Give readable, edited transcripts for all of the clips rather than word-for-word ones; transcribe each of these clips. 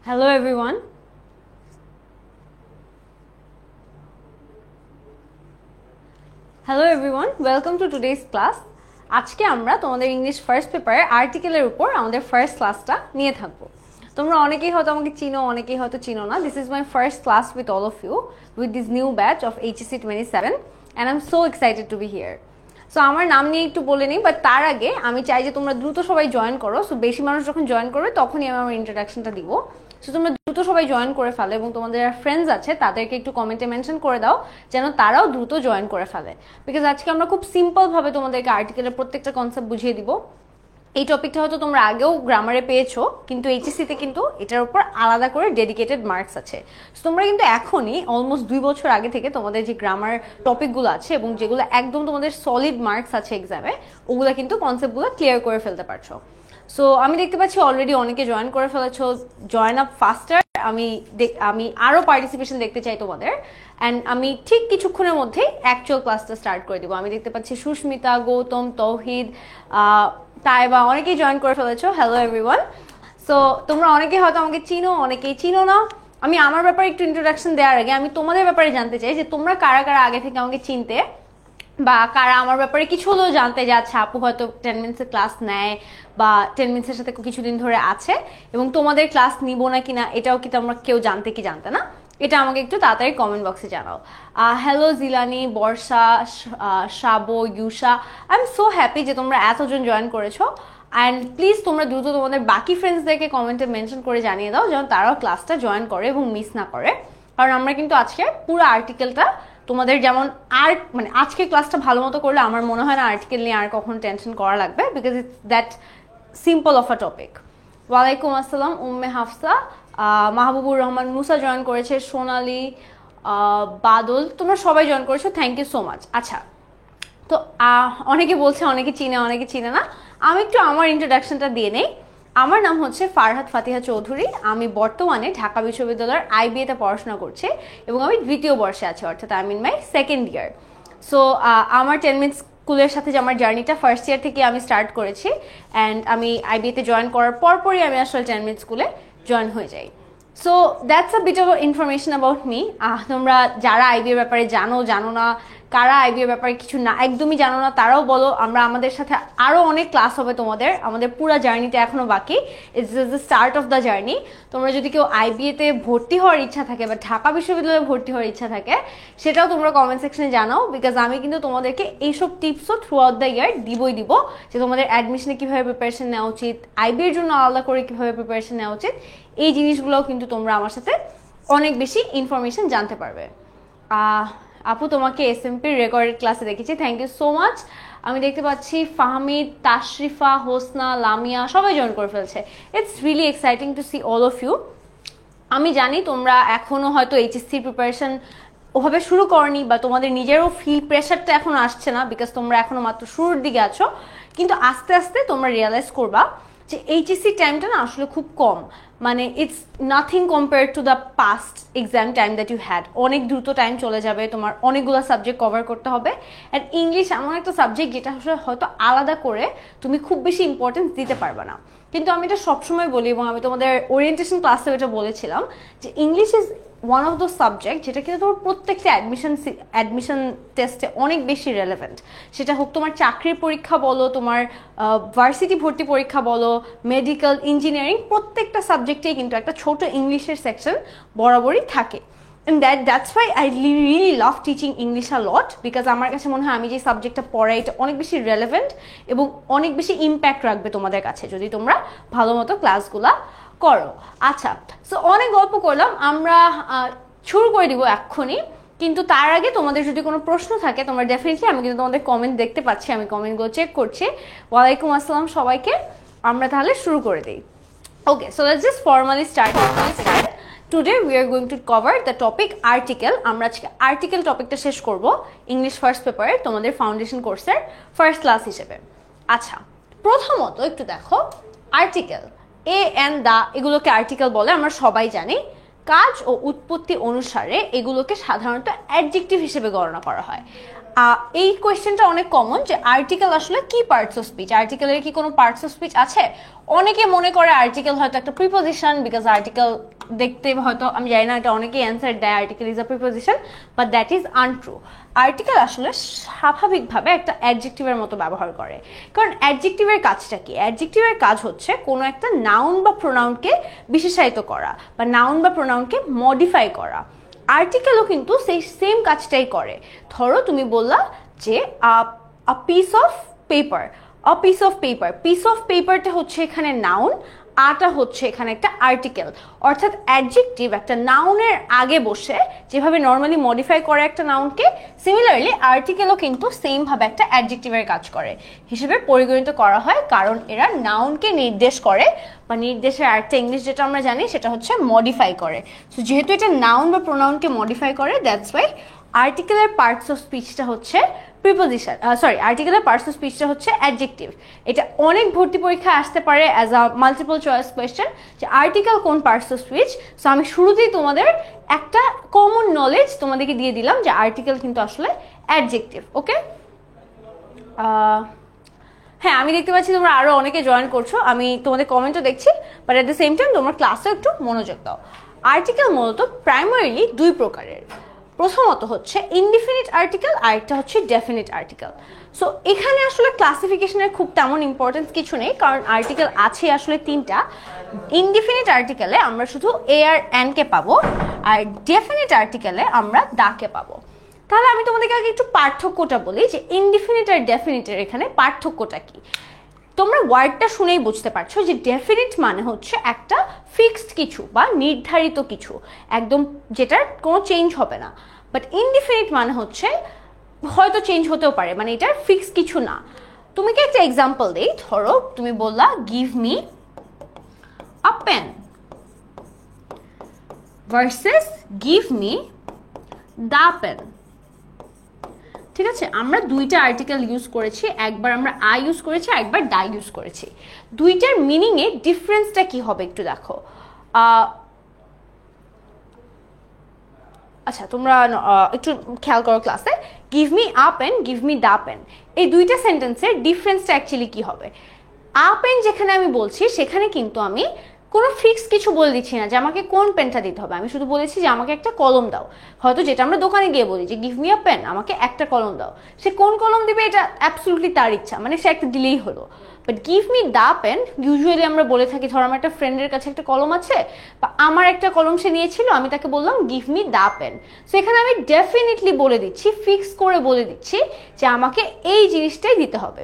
Hello everyone. Welcome to today's class. আজকে আমরা তোমাদের ইংলিশ ফার্স্ট পেপারে আর্টিকেলের উপর আমাদের ফার্স্ট ক্লাসটা নিয়ে থাকবো। তোমরা অনেকেই হয়তো আমাকে চিনো, অনেকেই হয়তো চিনো না। This is my first class with all of you with this new batch of HSC 27 and I'm so excited to be here. So আমার নাম নিয়ে একটু বলে নিই, বাট তার আগে আমি চাই যে তোমরা দ্রুত সবাই জয়েন করো। সো বেশি মানুষ যখন জয়েন করবে তখনই আমি আমার ইন্ট্রোডাকশনটা দিব। সো তোমরা দ্রুত সবাই জয়েন করে ফেলো এবং তোমাদের যারা ফ্রেন্ডস আছে তাদেরকে একটু কমেন্টে মেনশন করে দাও যেন তারাও দ্রুত জয়েন করে ফেলে। বিকজ আজকে আমরা খুব সিম্পলভাবে তোমাদেরকে আর্টিকেলের প্রত্যেকটা কনসেপ্ট বুঝিয়ে দিব। এই টপিকটা হয়তো তোমরা আগেও গ্রামারে পেয়েছো, কিন্তু এইচএসসিতে কিন্তু এটার উপর আলাদা করে ডেডিকেটেড মার্কস আছে। তোমরা কিন্তু এখনই অলমোস্ট 2 বছর আগে থেকে তোমাদের যে গ্রামার টপিকগুলো আছে এবং যেগুলো একদম তোমাদের সলিড মার্কস আছে এক্সামে, ওগুলো কিন্তু কনসেপ্টগুলো ক্লিয়ার করে ফেলতে পারছো। সো আমি দেখতে পাচ্ছি অলরেডি অনেকে জয়েন করে ফেলেছো। Join up ফাস্টার। আমি আরো পার্টিসিপেশন দেখতে চাই তোমাদের। অ্যান্ড আমি ঠিক কিছুক্ষণের মধ্যেই অ্যাকচুয়াল ক্লাসটা স্টার্ট করে দিব। আমি দেখতে পাচ্ছি সুস্মিতা, গৌতম, তৌহিদ, তাইবা অনেকেই জয়েন করে ফেলেছো। Hello everyone. সো তোমরা অনেকেই হয়তো আমাকে চিনো, অনেকেই চিনো না। আমি আমার ব্যাপারে একটু ইন্ট্রোডাকশন দেওয়ার আগে আমি তোমাদের ব্যাপারে জানতে চাই যে তোমরা কারা কারা আগে থেকে আমাকে চিনতে বা কারা আমার ব্যাপারে কিছু হলেও জানতে যে আচ্ছা আপু হয়তো 10 মিনিটসের ক্লাস নেয় বা 10 মিনিটসের সাথে কিছুদিন ধরে আছে এবং তোমাদের ক্লাস নিব না কিনা এটাও কি তোমরা কেউ জানতে না, এটা আমাকে একটু তাড়াতাড়ি কমেন্ট বক্সে জানাও। Hello Jilani, Barsha, Shabo, Yusha, I am so happy যে তোমরা এতজন জয়েন করেছো। অ্যান্ড প্লিজ তোমরা দ্রুত তোমাদের বাকি ফ্রেন্ডসদেরকে কমেন্টে মেনশন করে জানিয়ে দাও যেন তারাও ক্লাসটা জয়েন করে এবং মিস না করে। কারণ আমরা কিন্তু আজকে পুরো আর্টিকেলটা তোমাদের যেমন মানে আজকে ক্লাসটা ভালো মতো করলে আমার মনে হয় না আর্টিকেল নিয়ে আর কখনো টেনশন করা লাগবে, because it's that simple of a topic. ওয়ালাইকুম আসসালাম উম্মে হাফসা, মাহবুবুর রহমান, মুসা জয়েন করেছে, সোনালি, বাদল, তোমরা সবাই জয়েন করেছো, থ্যাংক ইউ সো মাচ। আচ্ছা, তো অনেকে বলছে অনেকে চিনে অনেকে চিনে না। আমি একটু আমার ইন্ট্রোডাকশনটা দিয়ে নেই। আমার নাম হচ্ছে ফারহাত ফাতিহা চৌধুরী। আমি বর্তমানে ঢাকা বিশ্ববিদ্যালয়ের আইবিএতে পড়াশোনা করছি এবং আমি দ্বিতীয় বর্ষে আছি, অর্থাৎ I mean my second year. So আমার 10 মিনিট স্কুলের সাথে যে আমার জার্নিটা ফার্স্ট ইয়ার থেকে আমি স্টার্ট করেছি, অ্যান্ড আমি আইবিএতে জয়েন করার পরপরই আমি আসলে 10 মিনিট স্কুলে জয়েন হয়ে যাই। So that's a bit of information about me. তোমরা যারা আইবিএর ব্যাপারে জানো না, কারা আইবিএর ব্যাপারে কিছু না একদমই জানো না, তারাও বলো। আমাদের সাথে আরো অনেক ক্লাস হবে তোমাদের, আমাদের পুরো জার্নিটা এখনো বাকি। It's the start of the journey. তোমরা যদি কেউ আইবিএতে ভর্তি হওয়ার ইচ্ছা থাকে বা ঢাকা বিশ্ববিদ্যালয়ে ভর্তি হওয়ার ইচ্ছা থাকে, সেটাও তোমরা কমেন্ট সেকশনে জানাও, বিকজ আমি কিন্তু তোমাদেরকে এইসব টিপসও থ্রু আউট দ্য ইয়ার দিব যে তোমাদের অ্যাডমিশনে কিভাবে প্রিপারেশন নেওয়া উচিত, আইবিএর জন্য আলাদা করে কিভাবে প্রিপারেশন নেওয়া উচিত, এই জিনিসগুলোও কিন্তু তোমরা আমার সাথে অনেক বেশি ইনফরমেশন জানতে পারবে। আপু তোমাকে এসএমপির রেকর্ডেড ক্লাসে দেখেছি, থ্যাংক ইউ সো মাচ। আমি দেখতে পাচ্ছি ফাহমিদ, তাশরিফা, হোসনা, লামিয়া সবাই জয়েন করে ফেলছে। It's really exciting to see all of you. আমি জানি তোমরা এখনো হয়তো এইচএসসির প্রিপারেশন ওভাবে শুরু করনি বা তোমাদের নিজেরও প্রেশারটা এখনো আসছে না, বিকজ তোমরা এখনো মাত্র শুরুর দিকে আছো। কিন্তু আস্তে আস্তে তোমরা রিয়েলাইজ করবা যে এইচএসসি টাইমটা না আসলে খুব কম, মানে it's nothing compare to the past exam time that you had. অনেক দ্রুত টাইম চলে যাবে, তোমার অনেকগুলো সাবজেক্ট কভার করতে হবে। অ্যান্ড ইংলিশ এমন একটা সাবজেক্ট যেটা আসলে হয়তো আলাদা করে তুমি খুব বেশি ইম্পর্টেন্স দিতে পারবে না। কিন্তু আমি এটা সবসময় বলি এবং আমি তোমাদের ওরিয়েন্টেশন ক্লাসে এটা বলেছিলাম যে English is one of the subject যেটা কিন্তু তোমার প্রত্যেকটা অ্যাডমিশন টেস্টে অনেক বেশি রেলেভেন্ট। সেটা হোক তোমার চাকরির পরীক্ষা বলো, তোমার ভার্সিটি ভর্তি পরীক্ষা বলো, মেডিকেল, ইঞ্জিনিয়ারিং, প্রত্যেকটা সাবজেক্টেই কিন্তু একটা ছোট ইংলিশের সেকশন বরাবরই থাকে। And that's why I really love teaching English a lot, because আমার কাছে মনে হয় আমি যে সাবজেক্টটা পড়াই এটা অনেক বেশি রেলেভেন্ট এবং অনেক বেশি ইম্প্যাক্ট রাখবে তোমাদের কাছে যদি তোমরা ভালো মতো ক্লাসগুলা করো। আচ্ছা, সো অনেক গল্প করলাম, আমরা শুরু করে দিব এক্ষুনি। কিন্তু তার আগে তোমাদের যদি কোনো প্রশ্ন থাকে তোমরা ডেফিনেটলি, আমি কিন্তু তোমাদের কমেন্ট দেখতে পাচ্ছি, আমি কমেন্টগুলো চেক করছি। ওয়ালাইকুম আসসালাম সবাইকে। আমরা তাহলে শুরু করে দিই। Okay, so let's just formally start. Today we are going to cover the topic article. আমরা আজকে আর্টিকেল টপিকটা শেষ করব ইংলিশ ফার্স্ট পেপারে তোমাদের ফাউন্ডেশন কোর্সের ফার্স্ট ক্লাস হিসেবে। আচ্ছা, প্রথমত একটু দেখো, আর্টিকেল এ এন্ড দা এগুলোকে আর্টিকেল বলে, আমরা সবাই জানি। কাজ ও উৎপত্তি অনুসারে এগুলোকে সাধারণত অ্যাডজেক্টিভ হিসেবে গণনা করা হয়। এই কোয়েশ্চেনটা অনেক কমন যে আর্টিকেল আসলে কি পার্টস অফ স্পিচ, আর্টিকেলের কি কোনো পার্টস অফ স্পিচ আছে? অনেকে মনে করে আর্টিকেল হয়তো একটা প্রিপোজিশন, বিকজ আর্টিকেল দেখতে হয়তো আমি জানি না, এটা অনেকেই অ্যান্সার দেয় article is a preposition, but that is untrue. Article আসলে স্বাভাবিকভাবে একটা অ্যাডজেক্টিভের মতো ব্যবহার করে। কারণ অ্যাডজেক্টিভের কাজটা কি? অ্যাডজেক্টিভের কাজ হচ্ছে কোনো একটা নাউন বা প্রোনাউনকে বিশেষায়িত করা বা নাউন বা প্রোনাউনকে মডিফাই করা। আর্টিকেলও কিন্তু সেই সেম কাজটাই করে। ধরো তুমি বললা যে piece of paper, piece of paper, piece of পেপারটা হচ্ছে এখানে নাউন, আটা হচ্ছে এখানে একটা আর্টিকেল। অর্থাৎ অ্যাডজেক্টিভ একটা নাউনের আগে বসে যেভাবে নর্মালি মডিফাই করে একটা নাউনকে, সিমিলারলি আর্টিকেলও কিন্তু সেম ভাবে একটা অ্যাডজেক্টিভের কাজ করে হিসেবে পরিগণিত করা হয়, কারণ এরা নাউনকে নির্দেশ করে বা নির্দেশের আরেকটা ইংলিশ যেটা আমরা জানি সেটা হচ্ছে মডিফাই করে। সো যেহেতু এটা নাউন বা প্রোনাউনকে মডিফাই করে, দ্যাটস ওয়াই আর্টিকেলের পার্টস অফ স্পিচটা হচ্ছে প্রিপোজিশন, আর্টিকেলের পার্টস অফ স্পিচটা হচ্ছে অ্যাডজেক্টিভ। এটা অনেক ভর্তি পরীক্ষায় আসতে পারে as a multiple choice question যে আর্টিকেল কোন পার্টস অফ স্পিচ। সো আমি শুরুতেই তোমাদের একটা কমন নলেজ তোমাদেরকে দিয়ে দিলাম যে আর্টিকেল কিন্তু আসলে অ্যাডজেক্টিভ। ওকে, হ্যাঁ আমি দেখতে পাচ্ছি তোমরা আরো অনেকে জয়েন করছো, আমি তোমাদের কমেন্টও দেখছি, but at the same time তোমরা ক্লাসে একটু মনোযোগ দাও। আর্টিকেল মূলত প্রাইমারিলি দুই প্রকারের। প্রথমত হচ্ছে ইনডিফিনিট আর্টিকেল, আরেকটা হচ্ছে ডেফিনিট আর্টিকেল। সো এখানে আসলে ক্লাসিফিকেশনের খুব তেমন ইম্পর্টেন্স কিছু নেই, কারণ আর্টিকেল আছে আসলে তিনটা। ইনডিফিনিট আর্টিকেলে আমরা শুধু এ আর এন কে পাবো, আর ডেফিনিট আর্টিকেলে আমরা দা কে পাবো। তাহলে আমি তোমাদেরকে আগে একটু পার্থক্যটা বলি যে ইনডিফিনিট আর ডেফিনিটের এখানে পার্থক্যটা কি। তোমরা ওয়ার্ডটা শুনেই বুঝতে পারছো যে ডেফিনিট মানে হচ্ছে একটা ফিক্সড কিছু বা নির্ধারিত কিছু, একদম যেটার কোনো চেঞ্জ হবে না। বাট ইনডিফিনিট মানে হচ্ছে হয়তো চেঞ্জ হতেও পারে, মানে এটার ফিক্সড কিছু না। তুমি কি একটা এক্সাম্পল দেই, ধরো তুমি বললা give me a pen versus give me the pen. ঠিক আছে, আমরা দুইটা আর্টিকেল ইউজ করেছি, একবার আমরা আই ইউজ করেছি, একবার দা ইউজ করেছি। দুইটার মিনিংয়ে ডিফারেন্সটা কি হবে একটু দেখো। আচ্ছা তোমরা একটু খেয়াল করো ক্লাসে, give me a pen, give me the pen, এই দুইটা সেন্টেন্সের ডিফারেন্সটা অ্যাকচুয়ালি কি হবে। আ পেন যেখানে আমি বলছি সেখানে কিন্তু আমি কোনো ফিক্স কিছু বলে দিচ্ছি না যে আমাকে কোন পেনটা দিতে হবে, আমি শুধু বলেছি যে আমাকে একটা কলম দাও। হয়তো যেটা আমরা দোকানে গিয়ে বলি যে গিভ মি আ পেন, আমাকে একটা কলম দাও, সে কোন কলম দিবে এটা অ্যাবসলিউটলি তার ইচ্ছা, মানে সে একটা দিলেই হলো। But give me the pen usually আমরা বলে থাকি, ধর আমার একটা ফ্রেন্ডের কাছে একটা কলম আছে বা আমার একটা কলম সে নিয়েছিল, আমি তাকে বললাম give me the pen. So এখানে আমি ডেফিনেটলি বলে দিচ্ছি, ফিক্স করে বলে দিচ্ছি যে আমাকে এই জিনিসটাই দিতে হবে।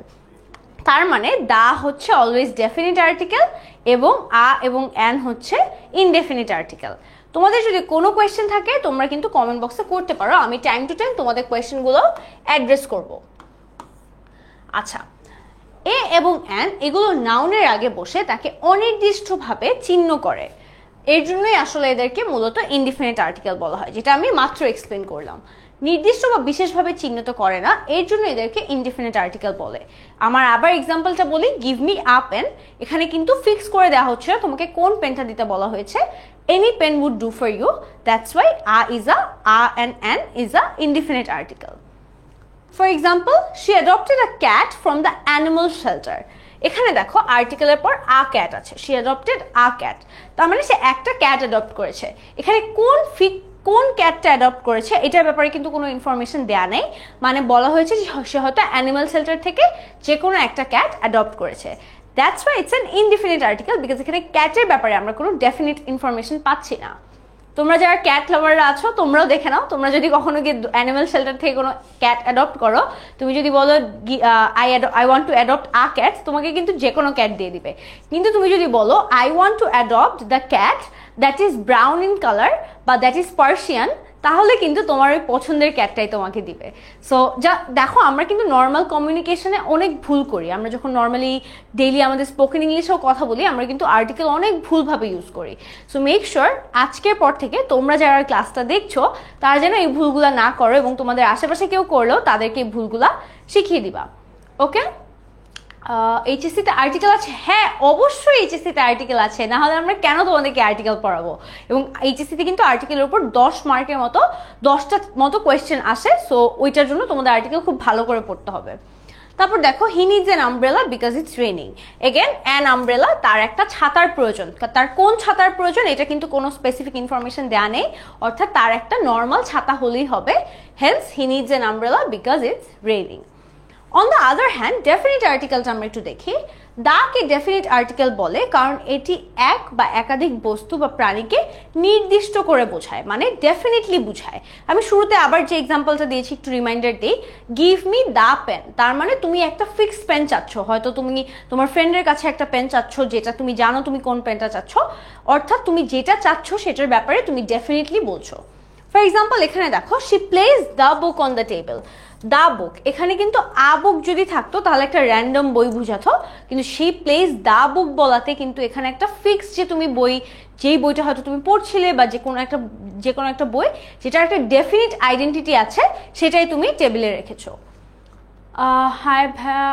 তার মানে দা হচ্ছে অলওয়েজ ডেফিনিট আর্টিকেল এবং আ এবং অ্যান হচ্ছে ইনডেফিনিট আর্টিকেল। তোমাদের যদি কোনো কোয়েশ্চেন থাকে তোমরা কিন্তু কমেন্ট বক্সে করতে পারো, আমি টাইম টু টাইম তোমাদের কোয়েশ্চেনগুলো অ্যাড্রেস করব। আচ্ছা, এ এবং অ্যান এগুলো নাউনের আগে বসে তাকে অনির্দিষ্টভাবে চিহ্ন করে, এর জন্যই আসলে এদেরকে মূলত ইনডিফিনিট আর্টিকেল বলা হয়, যেটা আমি মাত্র এক্সপ্লেন করলাম। নির্দিষ্ট বা বিশেষভাবে চিহ্নিত করে না, এর জন্য এদেরকে ইনডিফিনিট আর্টিকেল বলে। আমার আবার এক্সাম্পলটা বলি, গিভ মি আ পেন, এখানে কিন্তু ফিক্স করে দেওয়া হচ্ছে তোমাকে কোন পেনটা দিতে বলা হয়েছে, any pen would do for you, that's why a is a and an is a indefinite article. For example, she adopted a cat from the animal shelter. এখানে দেখো আর্টিকেলের পর আ ক্যাট আছে, শি অ্যাডপ্টেড আ ক্যাট, তার মানে সে একটা cat adopt করেছে। এখানে কোন ক্যাটটা অ্যাডপ্ট করেছে এটার ব্যাপারে কিন্তু কোনো ইনফরমেশন দেয়া নেই, মানে বলা হয়েছে যে সে হয়তো অ্যানিমাল শেল্টার থেকে যে কোনো একটা ক্যাট অ্যাডপ্ট করেছে। That's why it's an indefinite article, because এখানে ক্যাটের ব্যাপারে আমরা কোনো ডেফিনিট ইনফরমেশন পাচ্ছি না। তোমরা যারা ক্যাট লাভাররা আছো তোমরাও দেখে নাও, তোমরা যদি কখনো গিয়ে অ্যানিমাল শেল্টার থেকে কোনো ক্যাট অ্যাডপ্ট করো, তুমি যদি বলো I want to adopt a cat, তোমাকে কিন্তু যে কোনো ক্যাট দিয়ে দিবে। কিন্তু তুমি যদি বলো I want to adopt the cat that is brown in colour বা দ্যাট ইজ পার্সিয়ান, তাহলে কিন্তু তোমার ওই পছন্দের ক্যাটটাই তোমাকে দিবে। সো যা দেখো, আমরা কিন্তু নর্মাল কমিউনিকেশনে অনেক ভুল করি, আমরা যখন নর্মালি ডেইলি আমাদের স্পোকেন ইংলিশেও কথা বলি আমরা কিন্তু আর্টিকেল অনেক ভুলভাবে ইউজ করি। সো মেক শিওর আজকের পর থেকে তোমরা যারা ক্লাসটা দেখছো তারা যেন এই ভুলগুলা না করো, এবং তোমাদের আশেপাশে কেউ করলেও তাদেরকে এই ভুলগুলা শিখিয়ে দিবা। ওকে, এইচএসসি তে আর্টিকেল আছে? হ্যাঁ, অবশ্যই এইচএসসি তে আর্টিকেল আছে, না হলে আমরা কেন তোমাদেরকে আর্টিকেল পড়াবো। এবং এইচএসসি তে কিন্তু আর্টিকেলের উপর 10 মার্কের মতো 10টা মতো কোয়েশ্চেন আসে, সো ওইটার জন্য তোমাদের আর্টিকেল খুব ভালো করে পড়তে হবে। তারপর দেখো, হি needs an umbrella because it's raining. Again an umbrella, তার একটা ছাতার প্রয়োজন। তার কোন ছাতার প্রয়োজন এটা কিন্তু কোনো স্পেসিফিক ইনফরমেশন দেওয়া নেই, অর্থাৎ তার একটা নর্মাল ছাতা হলেই হবে। Hence he needs an umbrella because it's raining. On the other hand, definite আর্টিকেলটা আমরা একটু দেখি। দাকে ডেফিনিট আর্টিকেল বলে কারণ এটি এক বা একাধিক বস্তু বা প্রাণীকে নির্দিষ্ট করে বোঝায়, মানে ডেফিনেটলি বোঝায়। আমি শুরুতে আবার যে এক্সাম্পলটা দিয়েছি একটু রিমাইন্ডার দিই, গিভ মি দ্য পেন, তার মানে তুমি একটা ফিক্সড পেন চাচ্ছ, হয়তো তুমি তোমার ফ্রেন্ডের কাছে একটা পেন চাচ্ছ যেটা তুমি জানো তুমি কোন পেনটা চাচ্ছ, অর্থাৎ তুমি যেটা চাচ্ছ সেটার ব্যাপারে তুমি ডেফিনেটলি বলছো। ফর এক্সাম্পল এখানে দেখো, she place the book on the table. The book, এখানে কিন্তু আ বুক যদি থাকতো তাহলে একটা র্যান্ডম বই বুঝাতো, কিন্তু শি প্লেস দ্য বুক বলাতে কিন্তু এখানে একটা ফিক্স যে তুমি বই, যেই বইটা হয়তো তুমি পড়ছিলে বা যে কোনো একটা বই যেটার একটা ডেফিনিট আইডেন্টিটি আছে সেটাই তুমি টেবিলে রেখেছো। হাই ভাইয়া,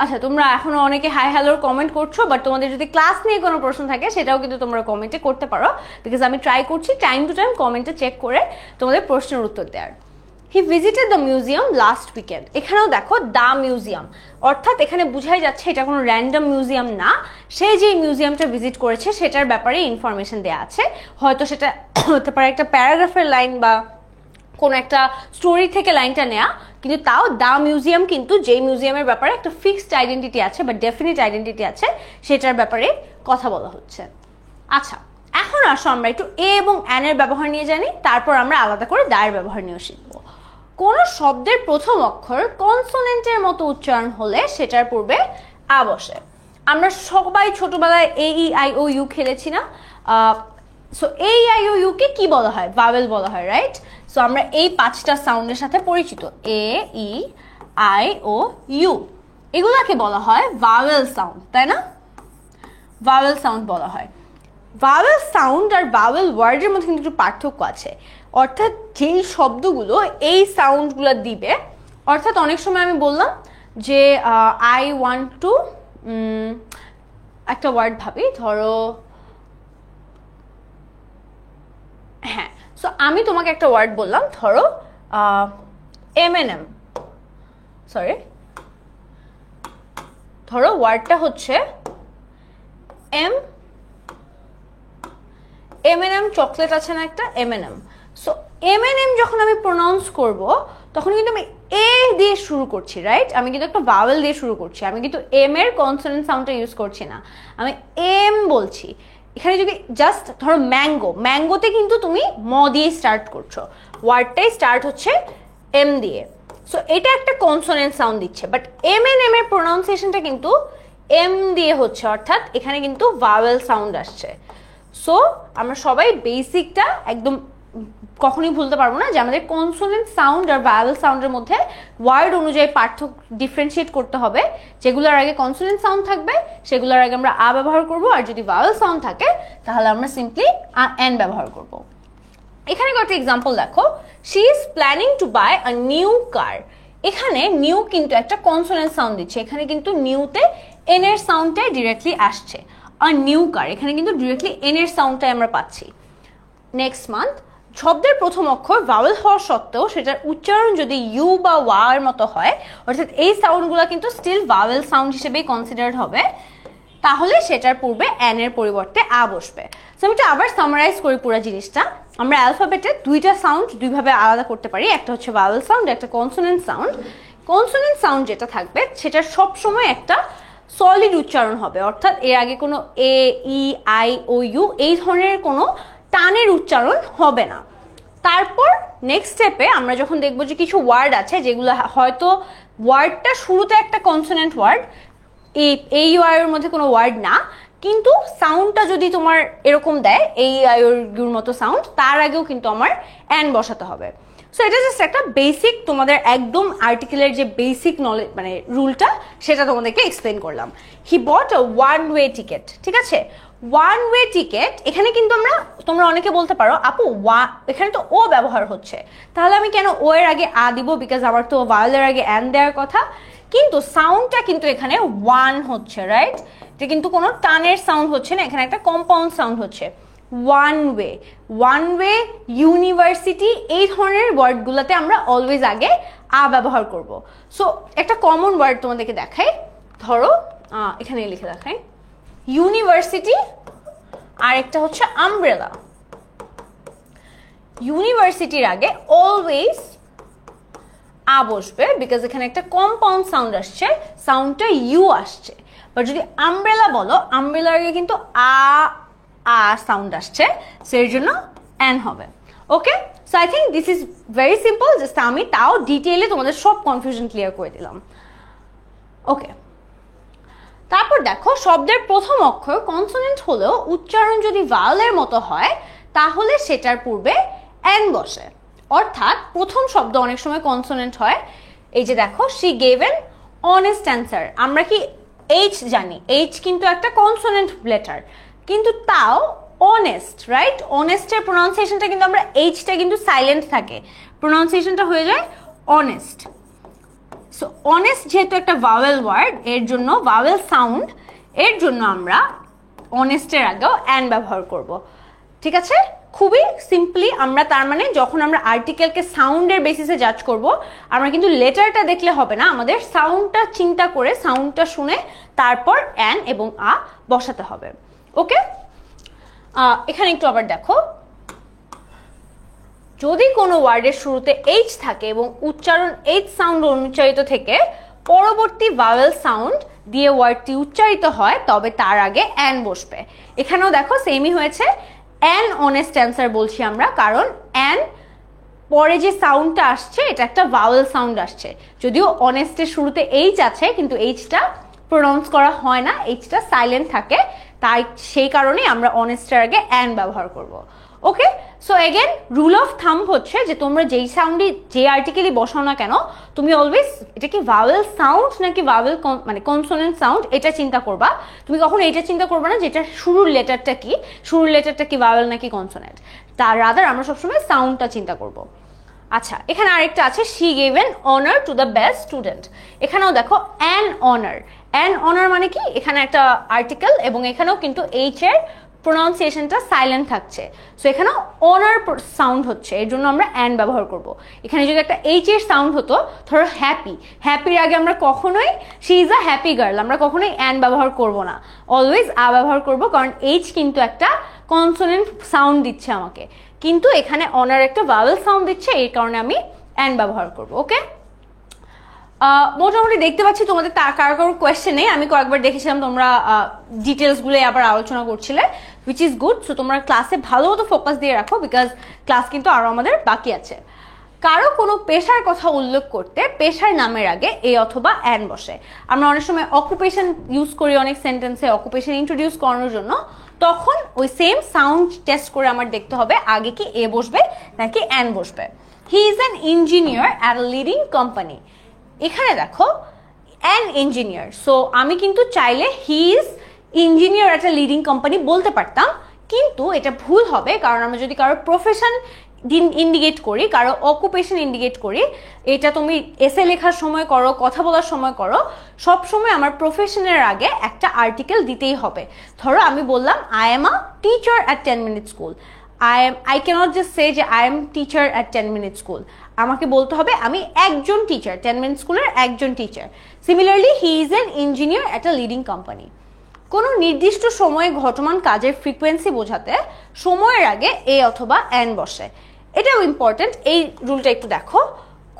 আচ্ছা তোমরা এখনো অনেকে হাই হ্যালোর কমেন্ট করছো, বাট তোমাদের যদি ক্লাস নিয়ে কোনো প্রশ্ন থাকে সেটাও কিন্তু তোমরা কমেন্টে করতে পারো, বিকজ আমি ট্রাই করছি টাইম টু টাইম কমেন্টে চেক করে তোমাদের প্রশ্নের উত্তর দেওয়ার। He visited the museum last weekend. এখানেও দেখো দ্য মিউজিয়াম, অর্থাৎ এখানে বুঝাই যাচ্ছে এটা কোনো র্যান্ডম মিউজিয়াম না, সে যে মিউজিয়ামটা ভিজিট করেছে সেটার ব্যাপারে ইনফরমেশন দেওয়া আছে। হয়তো সেটা হতে পারে একটা প্যারাগ্রাফের লাইন বা কোনো একটা স্টোরি থেকে লাইনটা নেয়া, কিন্তু তাও দ্য মিউজিয়াম কিন্তু যেই মিউজিয়ামের ব্যাপারে একটা ফিক্সড আইডেন্টিটি আছে বা ডেফিনিট আইডেন্টিটি আছে সেটার ব্যাপারে কথা বলা হচ্ছে। আচ্ছা, এখন আসো আমরা একটু এ এবং অ্যান এর ব্যবহার নিয়ে জানি, তারপর আমরা আলাদা করে দায়ের ব্যবহার নিয়েও শিখবো। কোন শব্দের প্রথম অক্ষর কনসোনেন্টের মতো উচ্চারণ হলে সেটার পূর্বে আ বসে। আমরা সবাই ছোটবেলায় এ ই আই ও ইউ খেলেছি না? So A E I O U কে কি বলা হয়? ভাওয়েল বলা হয়, রাইট? সো আমরা এই 5টা সাউন্ডের সাথে পরিচিত, এ ই আই ও ইউ, এগুলাকে বলা হয় ভাওয়েল সাউন্ড, তাই না? ভাওয়েল সাউন্ড বলা হয়। ভাওয়েল সাউন্ড আর ভাওয়েল ওয়ার্ডের মধ্যে কিন্তু একটু পার্থক্য আছে, অর্থাৎ যেই শব্দগুলো এই সাউন্ডগুলো দিবে, অর্থাৎ অনেক সময় আমি বললাম যে আই ওয়ান্ট টু, একটা ওয়ার্ড ভাবি, ধরো হ্যাঁ, সো আমি তোমাকে একটা ওয়ার্ড বললাম, ধরো M&M, সরি, ধরো ওয়ার্ডটা হচ্ছে M&M চকলেট আছে না একটা M&M। সো M&M যখন আমি প্রোনাউন্স করব তখন কিন্তু আমি এ দিয়ে শুরু করছি, রাইট? আমি কিন্তু একটা ভাওয়েল দিয়ে শুরু করছি, আমি কিন্তু এম এর কনসোনেন্ট সাউন্ডটা ইউজ করছি না, আমি এম বলছি। এখানে যদি জাস্ট ধরো ম্যাঙ্গো, ম্যাঙ্গোতে কিন্তু তুমি ম দিয়ে স্টার্ট করছো, ওয়ার্ডটাই স্টার্ট হচ্ছে এম দিয়ে, সো এটা একটা কনসোনেন্ট সাউন্ড দিচ্ছে, বাট M&M এর প্রোনাউন্সিয়েশনটা কিন্তু এম দিয়ে হচ্ছে, অর্থাৎ এখানে কিন্তু ভাওয়েল সাউন্ড আসছে। সো আমরা সবাই বেসিকটা একদম কখনোই ভুলতে পারবো না যে আমাদের কনসোনেন্ট সাউন্ড আর ভাওয়েল সাউন্ডের মধ্যে ওয়ার্ড অনুযায়ী পার্থক্য ডিফারেন্সিয়েট করতে হবে। যেগুলোর আগে কনসোনেন্ট সাউন্ড থাকবে সেগুলোর আগে আমরা আ ব্যবহার করব, আর যদি ভাওয়েল সাউন্ড থাকে তাহলে আমরা সিম্পলি এন ব্যবহার করব। এখানে কয়েকটা এক্সাম্পল দেখো, she is planning to buy a new car. এখানে নিউ কিন্তু একটা কনসোনেন্ট সাউন্ড দিচ্ছে, এখানে কিন্তু নিউতে এন এর সাউন্ডটাই ডিরেক্টলি আসছে, আর নিউ কার এখানে কিন্তু ডিরেক্টলি এন এর সাউন্ডটাই আমরা পাচ্ছি। নেক্সট মান্থ, শব্দের প্রথম অক্ষর ভাওয়েল হওয়া সত্ত্বেও সেটার উচ্চারণ যদি ইউ বা ওয়া এর মতো হয়, অর্থাৎ এই সাউন্ডগুলো কিন্তু স্টিল ভাওয়েল সাউন্ড হিসেবেই কনসিডার্ড হবে, তাহলে সেটার পূর্বে এন এর পরিবর্তে আ বসবে। সো আমি আবার সামারাইজ করি পুরো জিনিসটা। আমরা অ্যালফাবেটের দুইটা সাউন্ড দুইভাবে আলাদা করতে পারি, একটা হচ্ছে ভাওয়েল সাউন্ড, একটা কনসোনেন্ট সাউন্ড। কনসোনেন্ট সাউন্ড যেটা থাকবে সেটার সবসময় একটা সলিড উচ্চারণ হবে, অর্থাৎ এর আগে কোনো এ ই আই ও ইউ এই ধরনের কোনো টানের উচ্চারণ হবে না। তারপর নেক্সট স্টেপে আমরা যখন দেখবো যে কিছু ওয়ার্ড আছে যেগুলো হয়তো ওয়ার্ডটা শুরুতে একটা কনসোনেন্ট ওয়ার্ড, এই ওয়ার্ডের মধ্যে কোনো ওয়ার্ড না, কিন্তু সাউন্ডটা যদি তোমার এরকম দেয় এই আইওর মতো সাউন্ড, তার আগেও কিন্তু আমার অ্যান বসাতে হবে। সো এটা জাস্ট একটা বেসিক, তোমাদের একদম আর্টিকেলের যে বেসিক নলেজ মানে রুলটা সেটা তোমাদেরকে এক্সপ্লেন করলাম। হি বট আ ওয়ান ওয়ে টিকেট, ঠিক আছে? ওয়ান ওয়ে টিকেট, এখানে কিন্তু তোমরা অনেকে বলতে পারো আপু এখানে তো ও ব্যবহার হচ্ছে, তাহলে আমি কেন ও এর আগে আ দিব? বিকজ আমার তো ভাওয়েলের আগে অ্যান দেওয়ার কথা। কিন্তু সাউন্ডটা কিন্তু এখানে ওয়ান হচ্ছে, রাইট? এটা কিন্তু কোনো টানের সাউন্ড হচ্ছে না, এখানে একটা কম্পাউন্ড সাউন্ড হচ্ছে। ওয়ান ওয়ে, ইউনিভার্সিটি, এই ধরনের ওয়ার্ডগুলোতে আমরা অলওয়েজ আগে আ ব্যবহার করব। সো একটা কমন ওয়ার্ড তোমাদেরকে দেখাই, ধরো এখানে লিখে দেখাই, ইউনিভার্সিটি আর একটা হচ্ছে আমব্রেলা। ইউনিভার্সিটির আগে অলওয়েজ আ বসবে, বিকজ এখানে একটা কম্পাউন্ড সাউন্ড আসছে, সাউন্ডটা ইউ আসছে। বাট যদি আমব্রেলা বলো, আমব্রেলার আগে কিন্তু আ সাউন্ড আসছে, সো এর জন্য অ্যান হবে। Okay, so I think this is very simple, just আমি তাও ডিটেইলে তোমাদের সব কনফিউশন ক্লিয়ার করে দিলাম। ওকে, তারপর দেখো শব্দের প্রথম অক্ষর কনসোনেন্ট হলেও উচ্চারণ যদি ভাওয়েলের মতো হয় তাহলে সেটার পূর্বে অ্যান বসে। অর্থাৎ প্রথম শব্দ অনেক সময় কনসোনেন্ট হয়, এই যে দেখো, she gave N honest answer. আমরা কি এইচ জানি, এইচ কিন্তু একটা কনসোনেন্ট লেটার, কিন্তু তাও অনেস্ট, রাইট? অনেস্টের প্রোনাউন্সিয়েশনটা কিন্তু আমরা এইচটা কিন্তু সাইলেন্ট থাকে, প্রোনাউন্সিয়েশনটা হয়ে যায় অনেস্ট। সো অনেস্ট যেহেতু একটা ভাওয়েল ওয়ার্ড, এর জন্য ভাওয়েল সাউন্ড, এর জন্য আমরা অনেস্টের আগেও অ্যান ব্যবহার করব। ঠিক আছে, খুবই সিম্পলি আমরা তার মানে যখন আমরা আর্টিকেলকে সাউন্ডের বেসিসে জাজ করব, আমরা কিন্তু লেটারটা দেখলে হবে না, আমাদের সাউন্ডটা চিন্তা করে, সাউন্ডটা শুনে তারপর অ্যান এবং আ বসাতে হবে। ওকে, এখানে একটু আবার দেখো, যদি কোনো ওয়ার্ডের শুরুতে এইচ থাকে এবং উচ্চারণ এইচ সাউন্ড অনুচ্চারিত থেকে পরবর্তী ভাওয়েল সাউন্ড দিয়ে ওয়ার্ডটি উচ্চারিত হয়, তবে তার আগে অ্যান বসবে। এখানেও দেখো সেমই হয়েছে, অ্যান অনেস্ট অ্যান্সার বলছি আমরা, কারণ অ্যান পরে যে সাউন্ডটা আসছে এটা একটা ভাওয়েল সাউন্ড আসছে, যদিও অনেস্টের শুরুতে এইচ আছে কিন্তু এইচটা প্রোনাউন্স করা হয় না, এইচটা সাইলেন্ট থাকে, তাই সেই কারণেই আমরা অনেস্টের আগে অ্যান ব্যবহার করব। Okay, so again rule of thumb হচ্ছে যে তোমরা যেই সাউন্ডই যে আর্টিকেলই বসাও না কেন, তুমি অলওয়েজ এটা কি ভাওয়েল সাউন্ড নাকি ভাওয়েল মানে কনসোনেন্ট সাউন্ড এটা চিন্তা করবা। তুমি কখনো এটা চিন্তা করবা না যেটা শুরুর লেটারটা কি ভাওয়েল নাকি কনসোনেন্ট, তার রাদার আমরা সবসময় সাউন্ডটা চিন্তা করব। আচ্ছা, এখানে আরেকটা আছে, she gave N honour to the best student. এখানেও দেখো অ্যান অনার মানে কি, এখানে একটা আর্টিকেল এবং এখানেও কিন্তু এইচ এর প্রোনাউন্সিয়েশনটা সাইলেন্ট থাকছে, সো এখানেও অনার সাউন্ড হচ্ছে, এর জন্য আমরা অ্যান ব্যবহার করব। এখানে যদি একটা এইচ এর সাউন্ড হতো, ধরো হ্যাপির আগে আমরা কখনোই she is a happy girl, আমরা কখনোই অ্যান ব্যবহার করব না, অলওয়েজ আ ব্যবহার করব, কারণ এইচ কিন্তু একটা কনসোনেন্ট সাউন্ড দিচ্ছে আমাকে, কিন্তু এখানে অনার একটা ভাওয়েল সাউন্ড দিচ্ছে, এই কারণে আমি অ্যান ব্যবহার করব। ওকে, মোটামুটি দেখতে পাচ্ছি তোমাদের কারো কোয়েশ্চেন নেই, আমি কয়েকবার দেখেছিলাম তোমরা ডিটেলসগুলো আবার আলোচনা করছিলে, উইচ ইজ গুড। সো তোমরা ক্লাসে ভালো মতো ফোকাস দিয়ে রাখো, বিকজ ক্লাস কিন্তু আরো আমাদের বাকি আছে। কারো কোনো পেশার কথা উল্লেখ করতে পেশার নামের আগে এ অথবা অ্যান বসে। আমরা অনেক সময় অকুপেশন ইউজ করি অনেক সেন্টেন্সে, অকুপেশন ইন্ট্রোডিউস করানোর জন্য, তখন ওই সেম সাউন্ড টেস্ট করে আমার দেখতে হবে আগে কি এ বসবে নাকি অ্যান বসবে। He is an engineer at a leading company. এখানে দেখো অ্যান ইঞ্জিনিয়ার, সো আমি কিন্তু চাইলে he is engineer at a leading company বলতে পারতাম, কিন্তু এটা ভুল হবে, কারণ আমরা যদি কারো প্রফেশন ইন্ডিকেট করি, কারো অকুপেশন ইন্ডিকেট করি, এটা তুমি এসে লেখার সময় করো, কথা বলার সময় করো, সব সময় আমার প্রফেশনের আগে একটা আর্টিকেল দিতেই হবে। ধরো আমি বললাম I am a teacher at 10 minute school, I cannot just say যে I am teacher at 10 minute school, আমাকে বলতে হবে আমি একজন টিচার, 10 মিনিট স্কুলের একজন teacher. Similarly he is an engineer at a leading company. কোনো নির্দিষ্ট সময়ে ঘটমান কাজের ফ্রিকোয়েন্সি বোঝাতে সময়ের আগে এ অথবা অ্যান বসে, এটাও ইম্পর্টেন্ট। এই রুলটা একটু দেখো,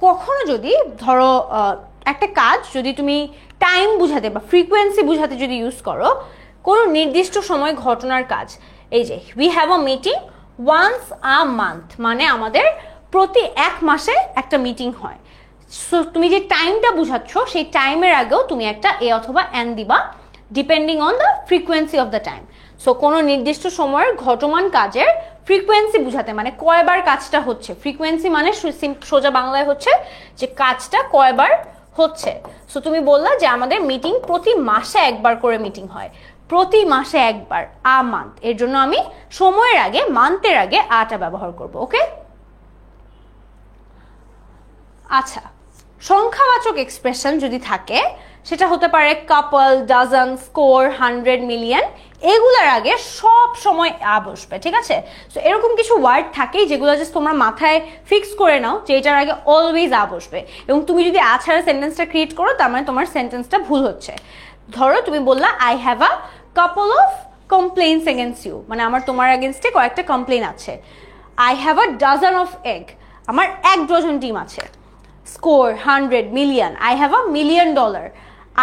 কখনো যদি ধরো একটা কাজ যদি তুমি টাইম বুঝাতে বা ফ্রিকোয়েন্সি বুঝাতে যদি ইউজ করো, কোনো নির্দিষ্ট সময় ঘটনার কাজ, এই যে we have a meeting once a month, মানে আমাদের প্রতি এক মাসে একটা মিটিং হয়। সো তুমি যে টাইমটা বুঝাচ্ছ সেই টাইমের আগেও তুমি একটা এ অথবা অ্যান দিবা, depending on the frequency of the time. So কোনো নির্দিষ্ট সময়ের ঘটমান কাজের ফ্রিকোয়েন্সি বুঝাতে, মানে কয়বার কাজটা হচ্ছে, ফ্রিকোয়েন্সি মানে সোজা বাংলায় হচ্ছে যে কাজটা কয়বার হচ্ছে। সো তুমি বললা যে আমাদের মিটিং প্রতি মাসে একবার করে মিটিং হয়, প্রতি মাসে একবার, আ মান্থ, এর জন্য আমি সময়ের আগে মান্থের আগে আটা ব্যবহার করব। ওকে, আচ্ছা সংখ্যাবাচক এক্সপ্রেশন যদি থাকে সেটা হতে পারে কাপল, ডাজন, স্কোর, 100, মিলিয়ন, এগুলোর আগে সব সময় আ বসবে, ঠিক আছে? সো এরকম কিছু ওয়ার্ড থাকেই যেগুলো জাস্ট তোমরা মাথায় ফিক্স করে নাও যে এটার আগে অলওয়েজ আ বসবে, এবং তুমি যদি আ ছাড়া সেন্টেন্সটা ক্রিয়েট করো তার মানে তোমার সেন্টেন্সটা ভুল হচ্ছে। ধরো তুমি বললা I have a couple of complaints against you, মানে আমার তোমার এগেইনস্টে কয়েকটা কমপ্লেইন আছে। I have a dozen of egg, আমার 1 ডজন ডিম আছে। Score, 100, million, I have a $1 million।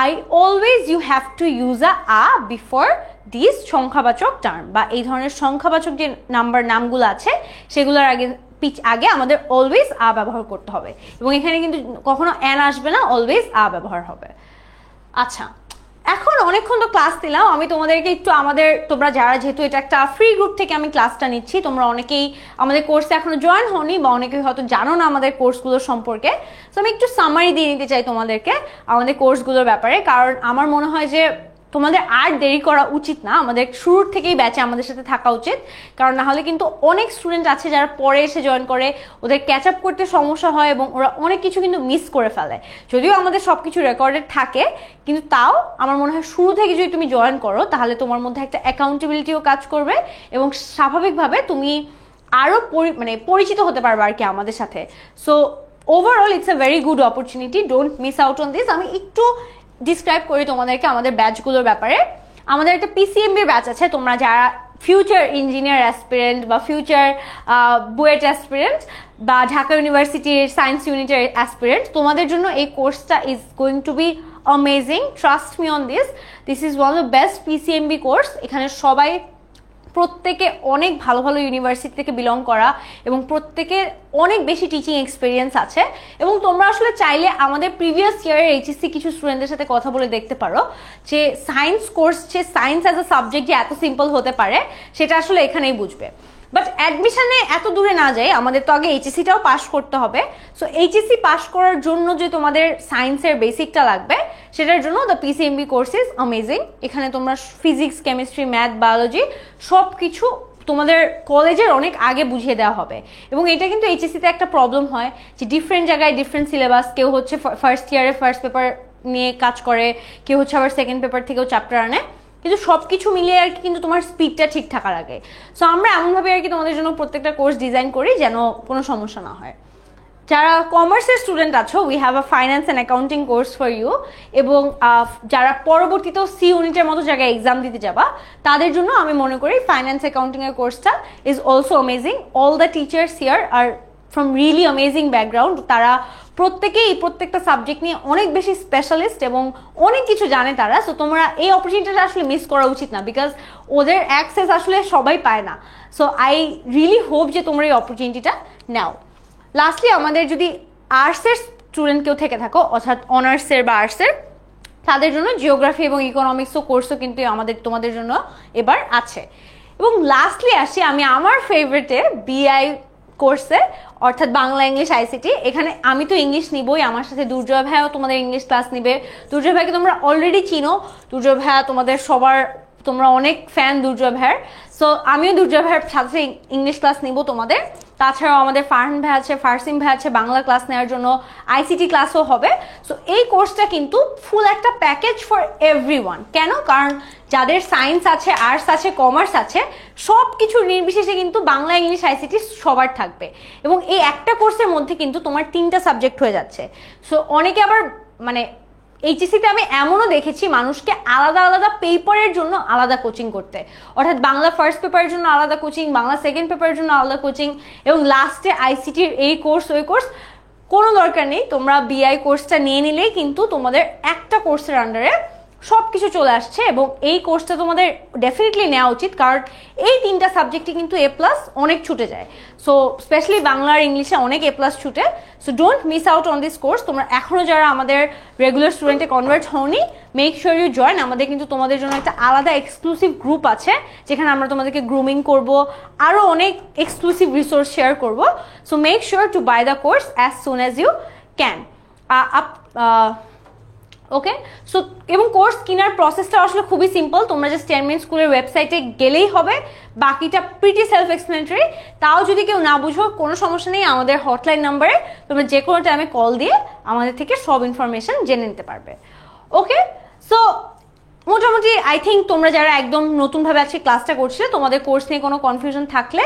I always, you have to use a before these সংখ্যাবাচক টার্ম, বা এই ধরনের সংখ্যাবাচক যে নামগুলো আছে সেগুলোর আগে আমাদের অলওয়েজ আ ব্যবহার করতে হবে, এবং এখানে কিন্তু কখনো অ্যান আসবে না, অলওয়েজ আ ব্যবহার হবে। আচ্ছা, এখন অনেকক্ষণ তো ক্লাস দিলাম, আমি তোমাদেরকে একটু তোমরা যারা, যেহেতু এটা একটা ফ্রি গ্রুপ থেকে আমি ক্লাসটা নিচ্ছি, তোমরা অনেকেই আমাদের কোর্সে এখনো জয়েন হওনি বা অনেকেই হয়তো জানো না আমাদের কোর্সগুলোর সম্পর্কে। সো আমি একটু সামারি দিয়ে নিতে চাই তোমাদেরকে আমাদের কোর্সগুলোর ব্যাপারে, কারণ আমার মনে হয় যে তোমাদের আর দেরি করা উচিত না, আমাদের শুরুর থেকেই ব্যাচে আমাদের সাথে থাকা উচিত, কারণ না হলে কিন্তু অনেক স্টুডেন্ট আছে যারা পরে এসে জয়েন করে, ওদের ক্যাচ আপ করতে সমস্যা হয় এবং ওরা অনেক কিছু কিন্তু মিস করে ফেলে। যদিও আমাদের সবকিছু রেকর্ডেড থাকে, কিন্তু তাও আমার মনে হয় শুরু থেকে যদি তুমি জয়েন করো তাহলে তোমার মধ্যে একটা অ্যাকাউন্টেবিলিটিও কাজ করবে, এবং স্বাভাবিকভাবে তুমি আরও পরিচিত হতে পারবে আর কি আমাদের সাথে। So overall it's a very good opportunity, don't miss out on this. আমি একটু ডিসক্রাইব করি তোমাদেরকে আমাদের ব্যাচগুলোর ব্যাপারে। আমাদের একটা পিসিএমবি ব্যাচ আছে, তোমরা যারা ফিউচার ইঞ্জিনিয়ার অ্যাসপিরেন্ট বা ফিউচার বুয়েট অ্যাসপিরেন্ট বা ঢাকা ইউনিভার্সিটির সায়েন্স ইউনিটের অ্যাসপিরেন্ট, তোমাদের জন্য এই কোর্সটা is going to B amazing, trust me on this is one of the best PCMB course. এখানে সবাই প্রত্যেকে অনেক ভালো ভালো ইউনিভার্সিটি থেকে বিলং করা, এবং প্রত্যেকে অনেক বেশি টিচিং এক্সপিরিয়েন্স আছে, এবং তোমরা আসলে চাইলে আমাদের প্রিভিয়াস ইয়ারের এইচএসসি কিছু স্টুডেন্টদের সাথে কথা বলে দেখতে পারো যে সায়েন্স কোর্স, যে সায়েন্স অ্যাজ আ সাবজেক্ট যে এত সিম্পল হতে পারে সেটা আসলে এখানেই বুঝবে। বাট অ্যাডমিশনে এত দূরে না যাই, আমাদের তো আগে এইচএসসিটাও পাস করতে হবে। সো এইচএসসি পাস করার জন্য যে তোমাদের সায়েন্সের বেসিকটা লাগবে, সেটার জন্য the PCMB course is amazing. এখানে তোমরা ফিজিক্স, কেমিস্ট্রি, ম্যাথ, বায়োলজি সব কিছু তোমাদের কলেজের অনেক আগে বুঝিয়ে দেওয়া হবে। এবং এটা কিন্তু এইচএসসিতে একটা প্রবলেম হয় যে ডিফারেন্ট জায়গায় ডিফারেন্ট সিলেবাস, কেউ হচ্ছে ফার্স্ট ইয়ারে ফার্স্ট পেপার নিয়ে কাজ করে, কেউ হচ্ছে আবার সেকেন্ড পেপার থেকেও চ্যাপ্টার আনে, কিন্তু সবকিছু মিলিয়ে আর কি কিন্তু তোমার স্পিডটা ঠিক থাকা লাগে। সো আমরা এমনভাবে আর কি তোমাদের জন্য প্রত্যেকটা কোর্স ডিজাইন করি যেন কোনো সমস্যা না হয়। যারা কমার্সের স্টুডেন্ট আছো, we have a finance and accounting course for you, এবং যারা পরবর্তীতেও সি ইউনিটের মতো জায়গায় এক্সাম দিতে যাবা তাদের জন্য আমি মনে করি ফাইন্যান্স অ্যাকাউন্টিং এর কোর্সটা is also amazing. All the teachers here are from really amazing background, তারা প্রত্যেকেই প্রত্যেকটা সাবজেক্ট নিয়ে অনেক বেশি স্পেশালিস্ট এবং অনেক কিছু জানে তারা। সো তোমরা এই অপরচুনিটিটা আসলে মিস করা উচিত না, বিকজ ওদের অ্যাক্সেস আসলে সবাই পায় না। সো আই রিয়েলি হোপ যে তোমরা এই অপরচুনিটিটা নাও। লাস্টলি, আমাদের যদি আর্টসের স্টুডেন্ট কেউ থেকে থাকো, অর্থাৎ অনার্সের বা আর্টসের, তাদের জন্য জিওগ্রাফি এবং ইকোনমিক্সও কোর্সও কিন্তু তোমাদের জন্য এবার আছে। এবং লাস্টলি আসি আমি আমার ফেভারিটে বিআই কোর্সে, অর্থাৎ বাংলা ইংলিশ আইসিটি। এখানে আমি তো ইংলিশ নিবই, আমার সাথে দুর্জয় ভাইয়াও তোমাদের ইংলিশ ক্লাস নিবে। দুর্জয় ভাইকে তোমরা অলরেডি চিনো, দুর্জয় ভাইয়া তোমাদের সবার, তোমরা অনেক ফ্যান দুর্জয় ভাইয়ের। সো আমিও দুর্জয় ভাইয়ের সাথে ইংলিশ ক্লাস নিব তোমাদের। তাছাড়াও আমাদের ফারহান ভাই আছে, ফারসিম ভাই আছে, বাংলা ক্লাস নেওয়ার জন্য আইসিটি ক্লাসও হবে। সো এই কোর্সটা কিন্তু ফুল একটা প্যাকেজ ফর এভরিওয়ান। কেন? কারণ যাদের সায়েন্স আছে, আর্টস আছে, কমার্স আছে, সব কিছুর নির্বিশেষে কিন্তু বাংলা ইংলিশ আইসিটি সবার থাকবে, এবং এই একটা কোর্সের মধ্যে কিন্তু তোমার 3টা সাবজেক্ট হয়ে যাচ্ছে। সো অনেকে আবার এইচএসসিতে আমি এমনও দেখেছি মানুষকে আলাদা আলাদা পেপারের জন্য আলাদা কোচিং করতে, অর্থাৎ বাংলা ফার্স্ট পেপারের জন্য আলাদা কোচিং, বাংলা সেকেন্ড পেপারের জন্য আলাদা কোচিং, এবং লাস্টে আইসিটির এই কোর্স ওই কোর্স। কোনো দরকার নেই, তোমরা বিআই কোর্সটা নিয়ে নিলেই কিন্তু তোমাদের একটা কোর্সের আন্ডারে সব কিছু চলে আসছে, এবং এই কোর্সটা তোমাদের ডেফিনেটলি নেওয়া উচিত, কারণ এই 3টা সাবজেক্টে কিন্তু এ প্লাস অনেক ছুটে যায়। সো স্পেশালি বাংলা আর ইংলিশে অনেক এ প্লাস ছুটে। So don't miss out on this course. তোমরা এখনও যারা আমাদের রেগুলার স্টুডেন্টে কনভার্ট হওনি, মেক শিওর ইউ জয়েন। আমাদের কিন্তু তোমাদের জন্য একটা আলাদা এক্সক্লুসিভ গ্রুপ আছে, যেখানে আমরা তোমাদেরকে গ্রুমিং করব, আরও অনেক এক্সক্লুসিভ রিসোর্স শেয়ার করব। So make sure to buy the course as soon as you can. Okay, so এবং কোর্স কেনার প্রসেসটা আসলে খুবই সিম্পল, তোমরা জাস্ট 10 মিনিট স্কুলের ওয়েবসাইটে গেলেই হবে, বাকিটা প্রিটি সেলফ এক্সপ্লেনেটরি। তাও যদি কেউ না বুঝো কোনো সমস্যা নেই, আমাদের হটলাইন নাম্বারে তোমরা যে কোনো টাইমে কল দিয়ে আমাদের থেকে সব ইনফরমেশন জেনে নিতে পারবে। ওকে, সো মোটামুটি আই থিঙ্ক তোমরা যারা একদম নতুনভাবে আজকে ক্লাসটা করছিলে, তোমাদের কোর্স নিয়ে কোনো কনফিউশন থাকলে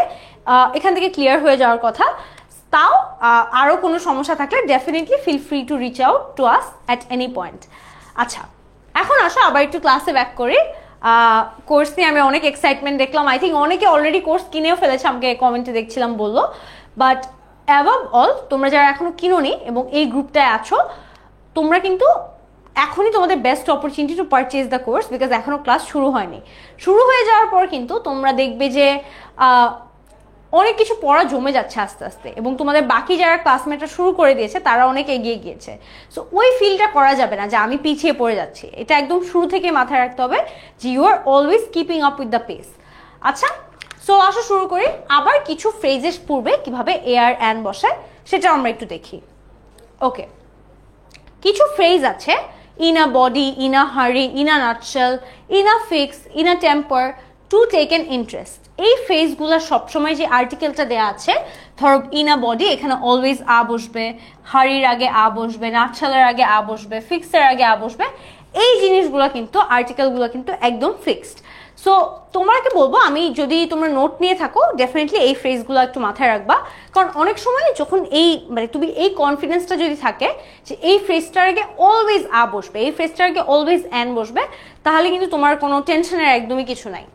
এখান থেকে ক্লিয়ার হয়ে যাওয়ার কথা। তাও আরও কোনো সমস্যা থাকলে definitely feel free to reach out to us at any point. আচ্ছা, এখন আসো আবার একটু ক্লাসে ব্যাক করি। কোর্স নিয়ে আমি অনেক এক্সাইটমেন্ট দেখলাম, আই থিঙ্ক অনেকে অলরেডি কোর্স কিনেও ফেলেছে, আমাকে কমেন্টে দেখছিলাম বললো। বাট অ্যাবভ অল, তোমরা যারা এখনো কিনোনি এবং এই গ্রুপটায় আছো, তোমরা কিন্তু এখনই তোমাদের best opportunity to purchase the course, because এখনো ক্লাস শুরু হয়নি। শুরু হয়ে যাওয়ার পর কিন্তু তোমরা দেখবে যে অনেক কিছু পড়া জমে যাচ্ছে আস্তে আস্তে, এবং তোমাদের বাকি যারা ক্লাসমেটরা শুরু করে দিয়েছে তারা অনেক এগিয়ে গিয়েছে। সো ওই ফিলটা করা যাবে না যে আমি পিছিয়ে পড়ে যাচ্ছি, এটা একদম শুরু থেকে মাথায় রাখতে হবে যে you are always keeping up with the pace. আচ্ছা, সো আসো শুরু করি। আবার কিছু ফ্রেজেস পূর্বে কিভাবে এআর অ্যান বসায় সেটা আমরা একটু দেখি। ওকে, কিছু ফ্রেজ আছে, in a body, in a hurry, in a nutshell, in a fix, in a temper, to take an interest. এই ফ্রেজগুলো সবসময় যে আর্টিকেলটা দেওয়া আছে, ধরো ইন আ বডি, এখানে অলওয়েজ আ বসবে, হারির আগে আ বসবে, নাটশেলের আগে আ বসবে, ফিক্সের আগে আ বসবে। এই জিনিসগুলো কিন্তু, আর্টিকেলগুলো কিন্তু একদম ফিক্সড। সো তোমাকে বলবো, আমি যদি তোমরা নোট নিয়ে থাকো ডেফিনেটলি এই ফ্রেজগুলো একটু মাথায় রাখবা, কারণ অনেক সময় যখন এই মানে তুমি এই কনফিডেন্সটা যদি থাকে যে এই ফ্রেজটার আগে অলওয়েজ আ বসবে, এই ফ্রেজটার আগে অলওয়েজ অ্যান বসবে, তাহলে কিন্তু তোমার কোনো টেনশনের একদমই কিছু নাই।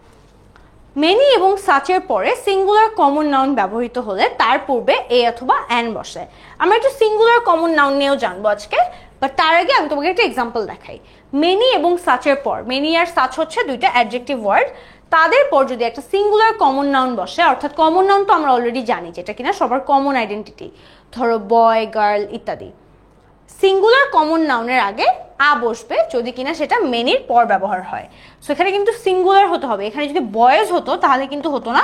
মেনি এবং সাচের পরে সিঙ্গুলার কমন নাউন ব্যবহৃত হলে তার পূর্বে এ অথবা অ্যান বসে। আমরা একটু সিঙ্গুলার কমন নাউন নিয়েও জানবো আজকে, বাট তার আগে আমি তোমাকে একটা এক্সাম্পল দেখাই। মেনি এবং সাচের পর, মেনি আর সাচ হচ্ছে দুইটা অ্যাডজেক্টিভ ওয়ার্ড, তাদের পর যদি একটা সিঙ্গুলার কমন নাউন বসে, অর্থাৎ কমন নাউন তো আমরা অলরেডি জানি যেটা কিনা সবার কমন আইডেন্টিটি, ধরো বয়, গার্ল ইত্যাদি। সিঙ্গুলার কমন নাউনের আগে আ বসবে যদি কিনা সেটা মেনির পর ব্যবহার হয়। সো এখানে কিন্তু সিঙ্গুলার হতে হবে, এখানে যদি বয়েজ হতো তাহলে কিন্তু হতো না।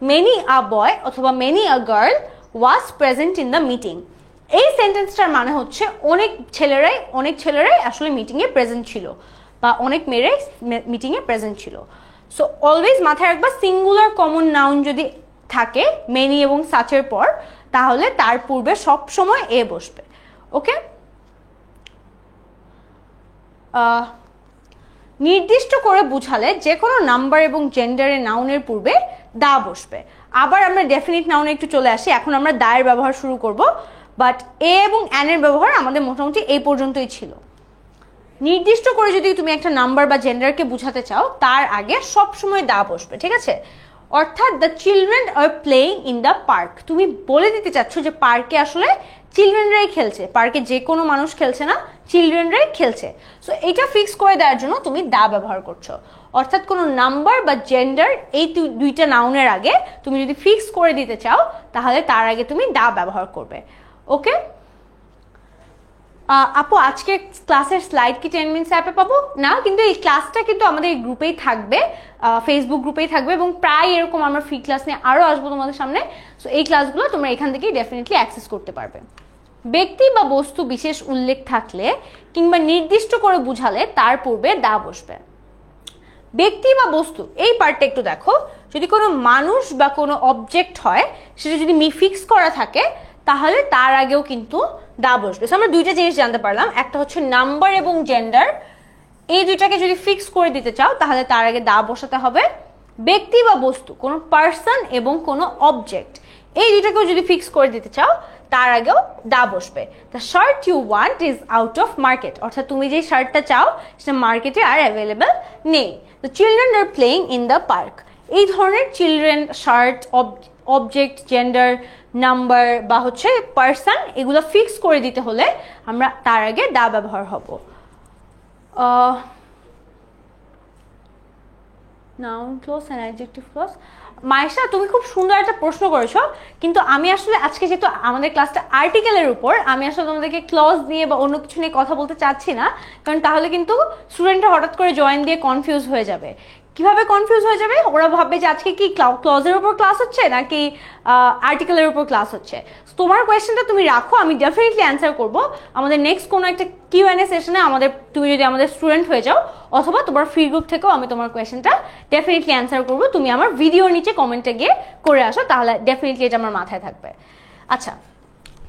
মেনি আ বয় অথবা many a girl was present in the meeting. এই সেন্টেন্সটার মানে হচ্ছে অনেক ছেলেরাই আসলে মিটিংয়ে প্রেজেন্ট ছিল, বা অনেক মেয়েরাই মিটিংয়ে প্রেজেন্ট ছিল। সো অলওয়েজ মাথায় রাখবা, সিঙ্গুলার কমন নাউন যদি থাকে মেনি এবং সাচের পর, তাহলে তার পূর্বে সব সময় এ বসবে। ওকে, নির্দিষ্ট করে বুঝালে যে কোনো নাম্বার এবং জেন্ডারের নাউনের পূর্বে দা বসবে। আবার আমরা ডেফিনিট নাউনে একটু চলে আসি, এখন আমরা দায়ের ব্যবহার শুরু করব, বাট এ এবং অ্যানের ব্যবহার আমাদের মোটামুটি এই পর্যন্তই ছিল। নির্দিষ্ট করে যদি তুমি একটা নাম্বার বা জেন্ডারকে বুঝাতে চাও, তার আগে সবসময় দা বসবে, ঠিক আছে? অর্থাৎ the children are playing in the park, তুমি বলে দিতে চাচ্ছ যে পার্কে আসলে চিলড্রেনরাই খেলছে, পার্কে যে কোনো মানুষ খেলছে না, চিলড্রেনরাই খেলছে। সো এটা ফিক্স করে দেওয়ার জন্য তুমি দা ব্যবহার করছো। অর্থাৎ কোনো নাম্বার বা জেন্ডার এই দুইটা নাউনের আগে তুমি যদি ফিক্স করে দিতে চাও, তাহলে তার আগে তুমি দা ব্যবহার করবে। ওকে আপু, আজকে ক্লাসের স্লাইড কি 10 মিনিটস অ্যাপে পাবো না? কিন্তু এই ক্লাসটা কিন্তু আমাদের এই গ্রুপেই থাকবে, ফেসবুক গ্রুপেই থাকবে, এবং প্রায় এরকম আমরা ফ্রি ক্লাস নিয়ে আরও আসবো তোমাদের সামনে। সো এই ক্লাসগুলো তোমরা এখান থেকেই ডেফিনেটলি অ্যাক্সেস করতে পারবে। ব্যক্তি বা বস্তু বিশেষ উল্লেখ থাকলে কিংবা নির্দিষ্ট করে বুঝালে তার পূর্বে দা বসবে। ব্যক্তি বা বস্তু এই পার্টটা একটু দেখো, যদি কোনো মানুষ বা কোনো অবজেক্ট হয়, সেটা যদি ফিক্স করা থাকে, তাহলে তার আগেও কিন্তু দা বসবে। আমরা দুইটা জিনিস জানতে পারলাম, একটা হচ্ছে নাম্বার এবং জেন্ডার, এই দুইটাকে যদি ফিক্স করে দিতে চাও তাহলে তার আগে দা বসাতে হবে। ব্যক্তি বা বস্তু, কোনো পার্সন এবং কোনো অবজেক্ট, এই দুইটাকেও যদি ফিক্স করে দিতে চাও তার আগেও দা বসবে। The shirt you want is out of market, অর্থাৎ তুমি যে শার্টটা চাও সেটা মার্কেটে আর অ্যাভেলেবেল নেই। The children are playing in the park, এই ধরনের children, shirt, object, gender, number বা হচ্ছে পার্সন, এগুলো ফিক্স করে দিতে হলে আমরা তার আগে দা ব্যবহার হব। Noun clause and adjective clause. Mayesha, তুমি খুব সুন্দর একটা প্রশ্ন করেছো, কিন্তু আমি আসলে আজকে যেহেতু আমাদের ক্লাসটা আর্টিকেলের উপর, আমি আসলে তোমাদেরকে ক্লজ নিয়ে বা অন্য কিছু নিয়ে কথা বলতে চাচ্ছি না, কারণ তাহলে কিন্তু স্টুডেন্টরা হঠাৎ করে জয়েন দিয়ে কনফিউজ হয়ে যাবে। কিভাবে কনফিউজ হয়ে যাবে? ওরা ভাববে যে আজকে কি ক্লজের উপর ক্লাস হচ্ছে নাকি আর্টিকেলের উপর ক্লাস হচ্ছে। তোমার কোয়েশ্চেনটা তুমি রাখো, আমি ডেফিনেটলি অ্যান্সার করব আমাদের নেক্সট কোনো একটা কিউএনএ সেশনে। তুমি যদি আমাদের স্টুডেন্ট হয়ে যাও অথবা তোমার ফ্রি গ্রুপ থেকেও আমি তোমার কোয়েশ্চেনটা ডেফিনেটলি অ্যান্সার করব। তুমি আমার ভিডিওর নিচে কমেন্টে গিয়ে করে আসো, তাহলে ডেফিনেটলি এটা আমার মাথায় থাকবে। আচ্ছা,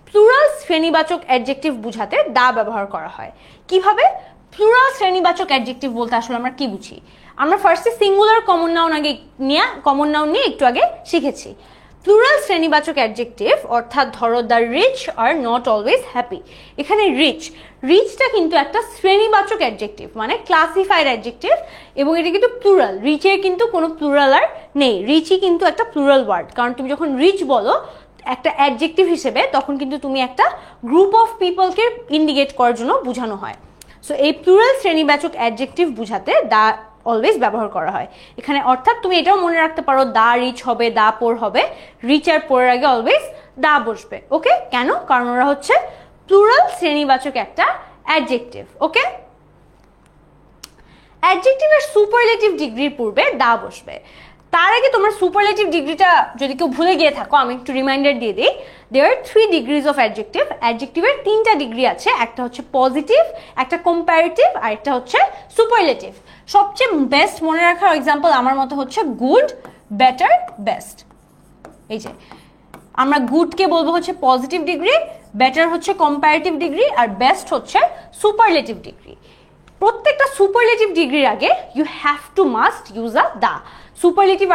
প্লুরাল শ্রেণীবাচক অ্যাডজেক্টিভ বোঝাতে দা ব্যবহার করা হয় কিভাবে? প্লুরাল শ্রেণীবাচক অ্যাডজেক্টিভ বলতে আসলে আমরা কি বুঝি? আমরা ফার্স্টে সিঙ্গুলার কমন নাউন নিয়ে একটু আগে শিখেছি। প্লুরাল শ্রেণীবাচক অ্যাডজেক্টিভ অর্থাৎ ধরো the rich are not always happy. এখানে রিচটা কিন্তু একটা শ্রেণীবাচক অ্যাডজেক্টিভ, মানে ক্লাসিফাইড অ্যাডজেক্টিভ, এবং এটা কিন্তু প্লুরাল। রিচের কিন্তু কোনো প্লুরাল আর নেই, রিচই কিন্তু একটা প্লুরাল ওয়ার্ড। কারণ তুমি যখন রিচ বলো একটা অ্যাডজেক্টিভ হিসেবে, তখন কিন্তু তুমি একটা গ্রুপ অফ পিপলকে ইন্ডিকেট করার জন্য বোঝানো হয়। সো এই প্লুরাল শ্রেণীবাচক অ্যাডজেক্টিভ বোঝাতে দা অলওয়েজ ব্যবহার করা হয় এখানে। অর্থাৎ তুমি এটাও মনে রাখতে পারো, দা রিচ হবে, দা পোর হবে, রিচ আর পোরের আগে অলওয়েজ দা বসবে। ওকে, কেন? কারণ ওরা হচ্ছে প্লুরাল শ্রেণীবাচক একটা অ্যাডজেক্টিভ। ওকে, অ্যাডজেক্টিভের সুপারলেটিভ ডিগ্রির পূর্বে দা বসবে। তার আগে তোমার সুপারলেটিভ ডিগ্রিটা যদি কেউ ভুলে গিয়ে থাকো, আমি একটু রিমাইন্ডার দিয়ে দিই। দেয়ার আর 3 ডিগ্রিজ অফ অ্যাডজেক্টিভ। অ্যাডজেক্টিভের 3টা ডিগ্রি আছে, একটা হচ্ছে পজিটিভ, একটা কম্পারেটিভ, আর একটা হচ্ছে সুপারলেটিভ। সবচেয়ে বেস্ট মনে রাখার এক্সাম্পল আমার মতো হচ্ছে গুড, বেটার, বেস্ট। এই যে আমরা গুডকে বলবো হচ্ছে পজিটিভ ডিগ্রি, বেটার হচ্ছে কম্পারেটিভ ডিগ্রি, আর বেস্ট হচ্ছে সুপারলেটিভ ডিগ্রি। প্রত্যেকটা সুপারলেটিভ ডিগ্রির আগে you have to must use a the. Superlative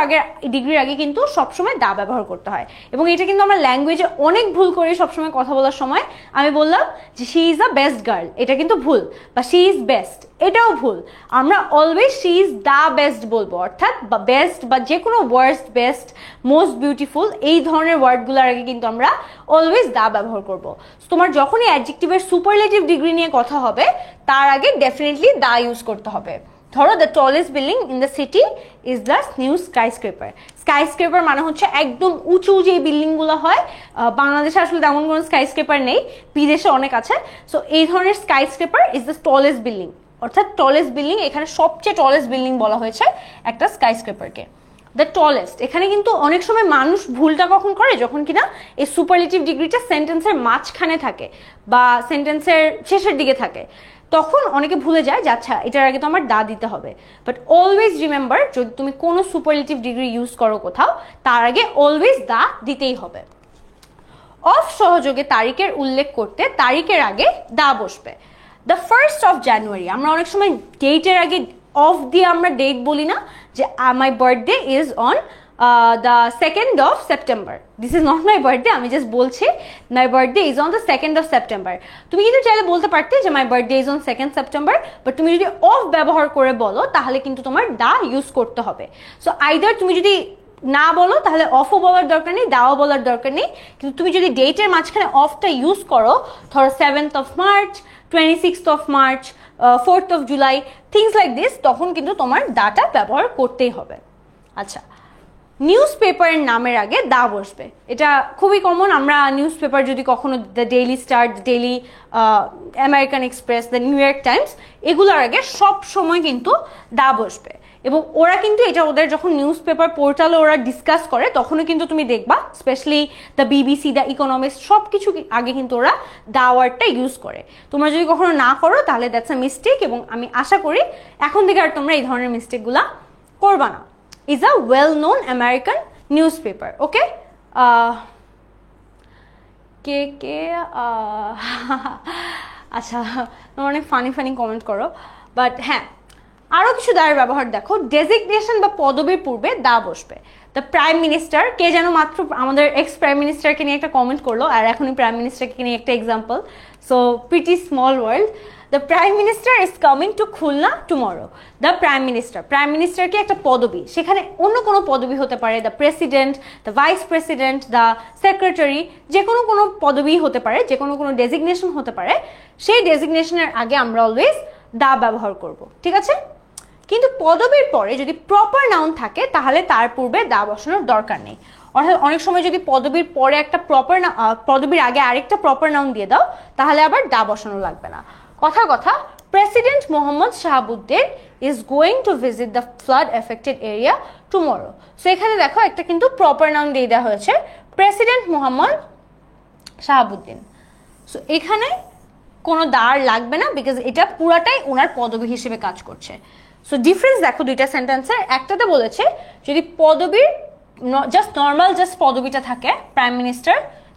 ডিগ্রির আগে কিন্তু সবসময় দা ব্যবহার করতে হয়, এবং এটা কিন্তু আমরা ল্যাঙ্গুয়েজে অনেক ভুল করি। সবসময় কথা বলার সময় আমি বললাম যে she is a best girl, এটা কিন্তু ভুল, বা শি ইজ বেস্ট, এটাও ভুল। আমরা always she is the best বলবো, অর্থাৎ বেস্ট বা যে কোনো ওয়ার্স্ট, বেস্ট, মোস্ট বিউটিফুল, এই ধরনের ওয়ার্ডগুলোর আগে কিন্তু আমরা অলওয়েজ দা ব্যবহার করবো। তোমার যখনই অ্যাডজেক্টিভের সুপারলেটিভ ডিগ্রি নিয়ে কথা হবে, তার আগে ডেফিনেটলি দা ইউজ করতে হবে। ধরো the tallest building in the city is the new skyscraper. Skyscraper মানে হচ্ছে একদম উঁচু যে বিল্ডিংগুলো হয়। বাংলাদেশে আসলে তেমন কোনো স্কাইস্ক্রেপার নেই, বিদেশে অনেক আছে। সো এই ধরনের স্কাইস্ক্রেপার ইজ দ্য টলেস্ট বিল্ডিং, অর্থাৎ টলেস্ট বিল্ডিং, এখানে সবচেয়ে টলেস্ট বিল্ডিং বলা হয়েছে একটা স্কাইস্ক্রেপারকে। দ্য টলেস্ট, এখানে কিন্তু অনেক সময় মানুষ ভুলটা কখন করে, যখন কিনা এই সুপারলেটিভ ডিগ্রিটা সেন্টেন্সের মাঝখানে থাকে বা সেন্টেন্সের শেষের দিকে থাকে, তখন অনেকে ভুলে যায় যে আচ্ছা এটার আগে তো আমার দা দিতে হবে। বাট অলওয়েজ রিমেম্বার, যদি তুমি কোনো সুপারলেটিভ ডিগ্রি ইউজ করো কোথাও, তার আগে অলওয়েজ দা দিতেই হবে। অফ সহযোগে তারিখের উল্লেখ করতে তারিখের আগে দা বসবে। দ্য 1st of January, আমরা অনেক সময় ডেটের আগে অফ দিয়ে আমরা ডেট বলি না, যে my birthday is on the 2nd of September. This is not my birthday, আমি জাস্ট বলছি my birthday is on the 2nd of September. তুমি কিন্তু চাইলে বলতে পারতে যে my birthday is on 2nd September, but তুমি যদি অফ ব্যবহার করে বলো তাহলে কিন্তু তোমার দা ইউজ করতে হবে। সো আইদার তুমি যদি না বলো তাহলে অফও বলার দরকার নেই, দাও বলার দরকার নেই, কিন্তু তুমি যদি ডেটের মাঝখানে অফটা ইউজ করো, ধরো 7th of March, 26th of March, 4th of July, things like this, তখন কিন্তু তোমার দাটা ব্যবহার করতেই হবে। আচ্ছা, নিউজ পেপারের নামের আগে দা বসবে। এটা খুবই কমন। আমরা নিউজ পেপার যদি কখনো the daily star, the daily American express, the new York Times, এগুলোর আগে সব সময় কিন্তু দা বসবে। এবং ওরা কিন্তু এটা ওদের যখন নিউজ পেপার পোর্টালে ওরা ডিসকাস করে, তখনও কিন্তু তুমি দেখবা specially the BBC, the economist, সব কিছু আগে কিন্তু ওরা দা ওয়ার্ডটা ইউজ করে। তোমরা যদি কখনো না করো তাহলে দ্যাটস আ মিস্টেক, এবং আমি আশা করি এখন থেকে আর তোমরা এই ধরনের মিস্টেকগুলা করবা না। is a well-known American newspaper. Okay? আচ্ছা, তোমরা অনেক ফানি কমেন্ট করো, বাট হ্যাঁ, আরো কিছু দায়ের ব্যবহার দেখো। ডেজিগনেশন বা পদবীর পূর্বে দা বসবে। দ্য প্রাইম মিনিস্টার, কে যেন মাত্র আমাদের এক্স প্রাইম মিনিস্টারকে নিয়ে একটা কমেন্ট করলো, আর এখনই প্রাইম মিনিস্টারকে নিয়ে একটা example. So pretty small world. The prime minister is coming to Khulna tomorrow. The prime minister, prime minister কি একটা পদবী, সেখানে অন্য কোনো পদবী হতে পারে, the president, the vice president, the secretary, যে কোনো পদবী হতে পারে, যে কোনো ডেজিগনেশন হতে পারে। সেই ডেজিগনেশনের আগে আমরা অলওয়েজ দা ব্যবহার করব, ঠিক আছে? কিন্তু পদবীর পরে যদি প্রপার নাউন থাকে তাহলে তার পূর্বে দা বসানোর দরকার নেই। অর্থাৎ অনেক সময় যদি পদবীর পরে একটা পদবীর আগে আরেকটা প্রপার নাউন দিয়ে দাও, তাহলে আবার দা বসানো লাগবে না। কথা president Mohammad Shahabuddin is going to visit the flood affected area tomorrow. So এখানে দেখো একটা কিন্তু প্রপার নাউন দিয়ে দেওয়া হয়েছে, প্রেসিডেন্ট মোহাম্মদ শাহাবুদ্দিন। সো এখানে কোনো দাঁড় লাগবে না, বিকজ এটা পুরাটাই ওনার পদবি হিসেবে কাজ করছে। সো ডিফারেন্স দেখো দুইটা সেন্টেন্সের, একটাতে বলেছে যদি পদবীর জাস্ট নর্মাল জাস্ট পদবিটা থাকে প্রাইম মিনিস্টার,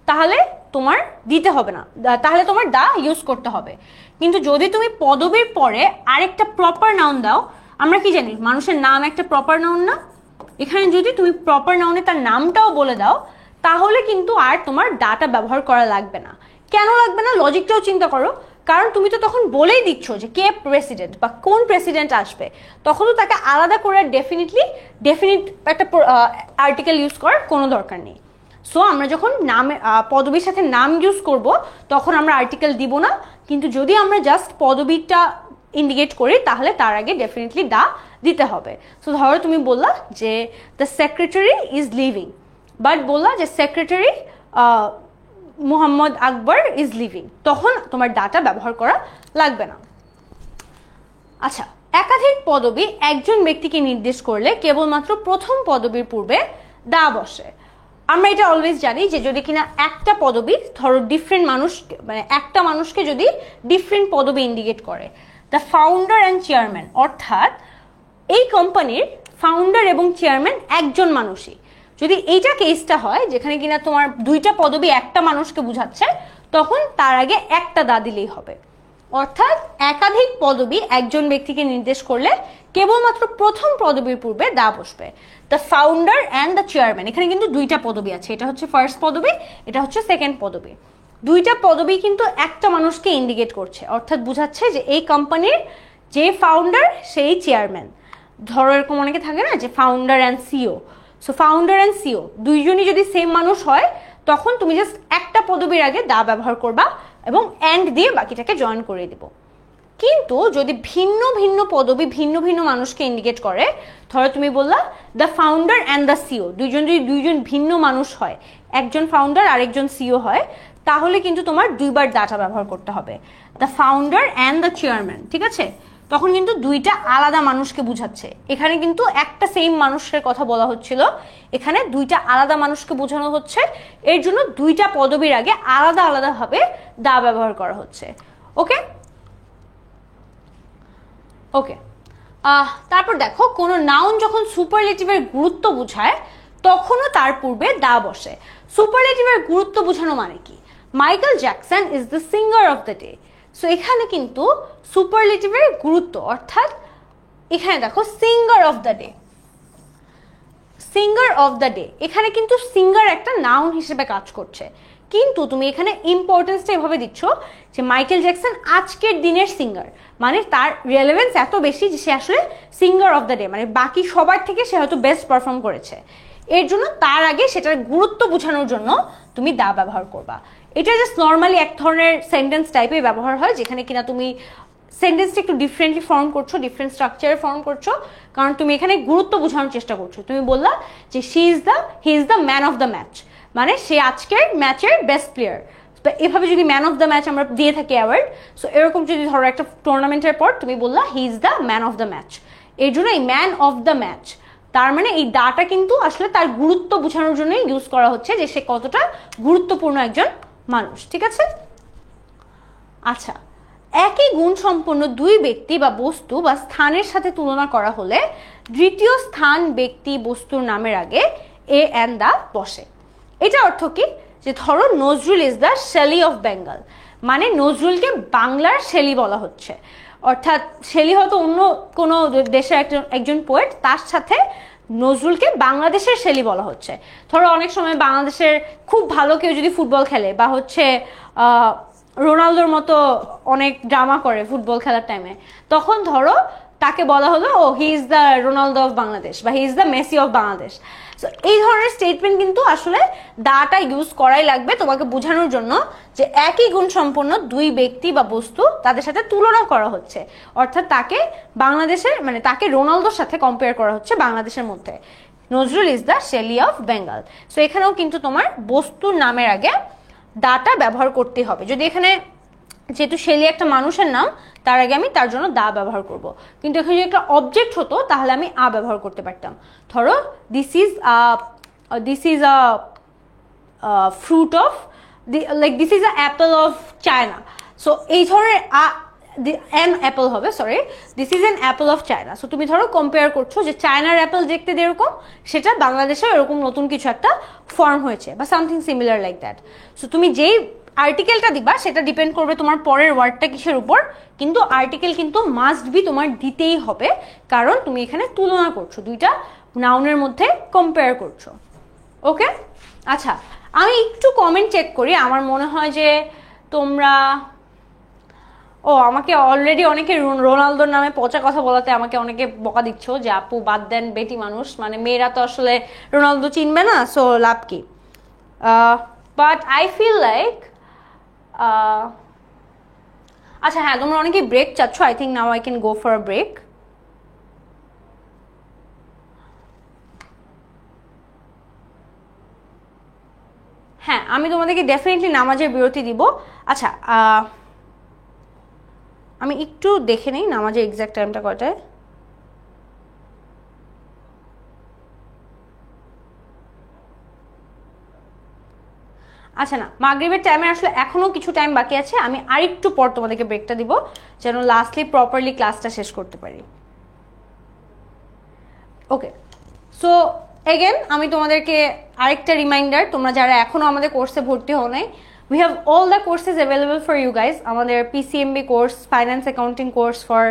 তাহলে তোমার দিতে হবে না, তাহলে তোমার দা ইউজ করতে হবে। কিন্তু যদি তুমি পদবীর পরে আরেকটা প্রপার নাউন দাও, আমরা কি জানি মানুষের নাম একটা প্রপার নাউন না, এখানে যদি তুমি প্রপার নাউনে তার নামটাও বলে দাও, তাহলে কিন্তু আর তোমার ডাটা ব্যবহার করা লাগবে না। কেন লাগবে না, লজিকটাও চিন্তা করো। কারণ তুমি তো তখন বলেই দিচ্ছ যে কে প্রেসিডেন্ট বা কোন প্রেসিডেন্ট আসবে, তখন তো তাকে আলাদা করে ডেফিনিট একটা আর্টিকেল ইউজ করার কোনো দরকার নেই। সো আমরা যখন নামে পদবীর সাথে নাম ইউজ করব, তখন আমরা আর্টিকেল দিব না। কিন্তু যদি আমরা জাস্ট পদবীটা ইন্ডিকেট করি, তাহলে তার আগে ডেফিনেটলি দা দিতে হবে। সো ধরো তুমি বললা যে the secretary is living, but বললা যে secretary Mohammad Akbar is living, তখন তোমার ডাটা ব্যবহার করা লাগবে না। আচ্ছা, একাধিক পদবী একজন ব্যক্তিকে নির্দেশ করলে কেবলমাত্র প্রথম পদবীর পূর্বে দা বসে। আমরা এটা অলওয়েজ জানি যে যদি কিনা একটা পদবী ধরো ডিফারেন্ট মানুষ, মানে একটা মানুষকে যদি ডিফারেন্ট পদবী ইন্ডিকেট করে, দ্য ফাউন্ডার অ্যান্ড চেয়ারম্যান, অর্থাৎ এই কোম্পানির ফাউন্ডার এবং চেয়ারম্যান একজন মানুষই, যদি এইটা কেসটা হয় যেখানে কিনা তোমার দুইটা পদবী একটা মানুষকে বোঝাচ্ছে, তখন তার আগে একটা দা দিলেই হবে। অর্থাৎ একাধিক পদবী একজন ব্যক্তিকে নির্দেশ করলে কেবলমাত্র প্রথম পদবীর পূর্বে দা বসবে। The founder and the chairman, এখানে কিন্তু দুইটা পদবী আছে, এটা হচ্ছে ফার্স্ট পদবী, এটা হচ্ছে সেকেন্ড পদবী। দুইটা পদবী কিন্তু একটা মানুষকে ইন্ডিকেট করছে, অর্থাৎ বোঝাচ্ছে যে এই কোম্পানির যে ফাউন্ডার সেই চেয়ারম্যান। ধরো এরকম অনেকে থাকে না যে founder and CO, so founder and CO দুইজনই যদি সেম মানুষ হয়, তখন তুমি জাস্ট একটা পদবীর আগে দা ব্যবহার করবা এবং অ্যান্ড দিয়ে বাকিটাকে জয়েন করে দিব। কিন্তু যদি ভিন্ন ভিন্ন পদবী ভিন্ন ভিন্ন মানুষকে ইন্ডিকেট করে, ধরো তুমি বললা the founder and the CEO, যদি দুইজন ভিন্ন মানুষ হয়, একজন ফাউন্ডার আরেকজন সিও হয়, তাহলে কিন্তু তোমার দুইবার দাটা ব্যবহার করতে হবে, the founder and the chairman. ঠিক আছে, তখন কিন্তু দুইটা আলাদা মানুষকে বুঝাচ্ছে। এখানে কিন্তু একটা সেম মানুষের কথা বলা হচ্ছিল, এখানে দুইটা আলাদা মানুষকে বোঝানো হচ্ছে, এর জন্য দুইটা পদবীর আগে আলাদা আলাদাভাবে দা ব্যবহার করা হচ্ছে। ওকে ওকে তারপর দেখো, কোনো নাউন যখন সুপারলেটিভের গুরুত্ব বোঝায়, তখনও তার পূর্বে দা বসে। সুপারলেটিভের গুরুত্ব বোঝানো মানে কি? Michael Jackson is the singer of the day. So এখানে কিন্তু সুপারলেটিভের গুরুত্ব, অর্থাৎ এখানে দেখো singer of the day, singer of the day, এখানে কিন্তু সিঙ্গার একটা নাউন হিসেবে কাজ করছে। কিন্তু তুমি এখানে ইম্পর্টেন্সটা এভাবে দিচ্ছ যে মাইকেল জ্যাকসন আজকের দিনের সিঙ্গার, মানে তার রেলেভেন্স এত বেশি যে সে আসলে সিঙ্গার অফ দ্য ডে, মানে বাকি সবার থেকে সে হয়তো বেস্ট পারফর্ম করেছে। এর জন্য তার আগে সেটার গুরুত্ব বোঝানোর জন্য তুমি দা ব্যবহার করবা। এটা জাস্ট নর্মালি এক ধরনের সেন্টেন্স টাইপে ব্যবহার হয়, যেখানে কিনা তুমি সেন্টেন্সটা একটু ডিফারেন্টলি ফর্ম করছো, ডিফারেন্ট স্ট্রাকচারে ফর্ম করছো, কারণ তুমি এখানে গুরুত্ব বোঝানোর চেষ্টা করছো। তুমি বললা যে হি is the man of the match, মানে সে আজকের ম্যাচের বেস্ট প্লেয়ার। এভাবে যদি ম্যান অফ দ্য ম্যাচ আমরা দিয়ে থাকি অ্যাওয়ার্ড, সো এরকম যদি ধরো একটা টুর্নামেন্টের পর তুমি বললা হি is the man of the match, এর জন্য এই ম্যান অফ দ্য ম্যাচ, তার মানে এই দাটা কিন্তু আসলে তার গুরুত্ব বোঝানোর জন্যই ইউজ করা হচ্ছে, যে সে কতটা গুরুত্বপূর্ণ একজন মানুষ। ঠিক আছে, আচ্ছা, একই গুণ সম্পন্ন দুই ব্যক্তি বা বস্তু বা স্থানের সাথে তুলনা করা হলে দ্বিতীয় স্থান ব্যক্তি বস্তুর নামের আগে এ অ্যান্ড দা বসে। এটা অর্থ কি? যে ধরো Nazrul is the Shelley of Bengal, মানে নজরুলকে বাংলার শেলি বলা হচ্ছে, অর্থাৎ শেলি হয়তো অন্য কোনো দেশের একজন পোয়েট, তার সাথে নজরুলকে বাংলাদেশের শেলি বলা হচ্ছে। ধরো অনেক সময় বাংলাদেশের খুব ভালো কেউ যদি ফুটবল খেলে বা হচ্ছে রোনালদোর মতো অনেক ড্রামা করে ফুটবল খেলার টাইমে, তখন ধরো তাকে বলা হলো oh he is the Ronaldo of Bangladesh বা he is the Messi of Bangladesh. So এই ধরনের স্টেটমেন্ট কিন্তু আসলে দাটা ইউজ করাই লাগবে তোমাকে বোঝানোর জন্য যে একই গুণ সম্পন্ন দুই ব্যক্তি বা বস্তু তাদের সাথে তুলনা করা হচ্ছে, অর্থাৎ তাকে বাংলাদেশের মানে তাকে রোনালদোর সাথে কম্পেয়ার করা হচ্ছে বাংলাদেশের মধ্যে। Nazrul is the Shelley of Bengal. So এখানেও কিন্তু তোমার বস্তুর নামের আগে দাটা ব্যবহার করতে হবে। যদি এখানে যেহেতু শেলি একটা মানুষের নাম, তার আগে আমি তার জন্য দা ব্যবহার করব। কিন্তু এখানে যদি একটা অবজেক্ট হতো তাহলে আমি আ ব্যবহার করতে পারতাম। ধরো this is a fruit of like this is a Apple of China. So এই ধরনের অ্যান অ্যাপল হবে, sorry, this is an Apple of China. So তুমি ধরো কম্পেয়ার করছো যে চায়নার অ্যাপেল দেখতে যেরকম সেটা বাংলাদেশে এরকম নতুন কিছু একটা ফর্ম হয়েছে বা something similar like that. So তুমি যেই আর্টিকেলটা দিবা সেটা ডিপেন্ড করবে তোমার পরের ওয়ার্ডটা কিসের উপর, কিন্তু আর্টিকেল কিন্তু মাস্ট বি তোমার দিতেই হবে, কারণ তুমি এখানে তুলনা করছো, দুইটা নাউনের মধ্যে কম্পেয়ার করছো। ওকে, আচ্ছা আমি একটু কমেন্ট চেক করি। আমার মনে হয় যে তোমরা আমাকে অলরেডি অনেকে রোনালদোর নামে পচা কথা বলাতে আমাকে অনেকে বকা দিচ্ছ যে আপু বাদ দেন, বেটি মানুষ, মানে মেয়েরা তো আসলে রোনালদো চিনবে না, সো লাভ কি। বাট আই ফিল লাইক আচ্ছা হ্যাঁ, তোমরা অনেকে ব্রেক চাচ্ছ। I think now I can go for a break. হ্যাঁ, আমি তোমাদেরকে ডেফিনেটলি নামাজের বিরতি দিব। আচ্ছা আমি একটু দেখে নেই নামাজের এক্সাক্ট টাইমটা কয়টায়। আচ্ছা না, মাগরিবের টাইমে আসলে এখনো কিছু টাইম বাকি আছে, আমি আরেকটু পর তোমাদেরকে ব্রেকটা দিব যেন লাস্টলি প্রপারলি ক্লাসটা শেষ করতে পারি। ওকে, সো এগেন আমি তোমাদেরকে আরেকটা রিমাইন্ডার, তোমরা যারা এখনো আমাদের কোর্সে ভর্তি হও নাই, we have all the courses available for you guys. আমাদের PCMB course, finance accounting course for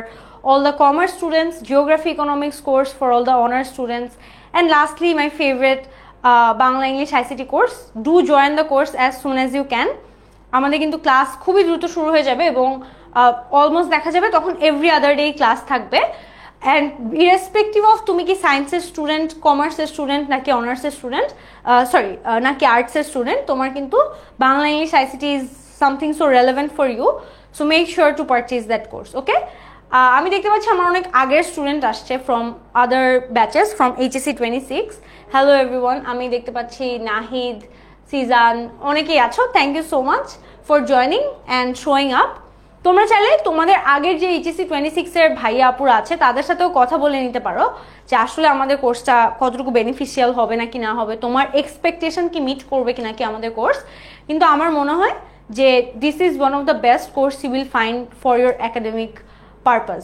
all the commerce students, geography economics course for all the honors students, and lastly my favorite Bangla English ICT course. Do join the course as soon as you can. আমাদের কিন্তু class খুবই দ্রুত শুরু হয়ে যাবে এবং almost দেখা যাবে তখন এভরি আদার ডে ক্লাস থাকবে। অ্যান্ড ইরেসপেক্টিভ অফ তুমি কি সায়েন্সের স্টুডেন্ট, কমার্সের স্টুডেন্ট, নাকি অনার্সের স্টুডেন্ট, সরি নাকি আর্টসের স্টুডেন্ট, তোমার কিন্তু Bangla English ICT is something so relevant for you, so make sure to purchase that course. Okay, আমি দেখতে পাচ্ছি আমার অনেক আগের স্টুডেন্ট আসছে from other batches, from HSC 26। Hello everyone, আমি দেখতে পাচ্ছি নাহিদ, সিজান, অনেকেই আছো। Thank you so much for joining and showing up. তোমরা চাইলে তোমাদের আগের যে HSC 26-এর ভাইয়া আপুরা আছে তাদের সাথেও কথা বলে নিতে পারো যে আসলে আমাদের কোর্সটা কতটুকু বেনিফিশিয়াল হবে নাকি না হবে, তোমার এক্সপেকটেশন কি মিট করবে কি নাকি আমাদের কোর্স। কিন্তু আমার মনে হয় যে this is one of the best course you will find for your academic purpose,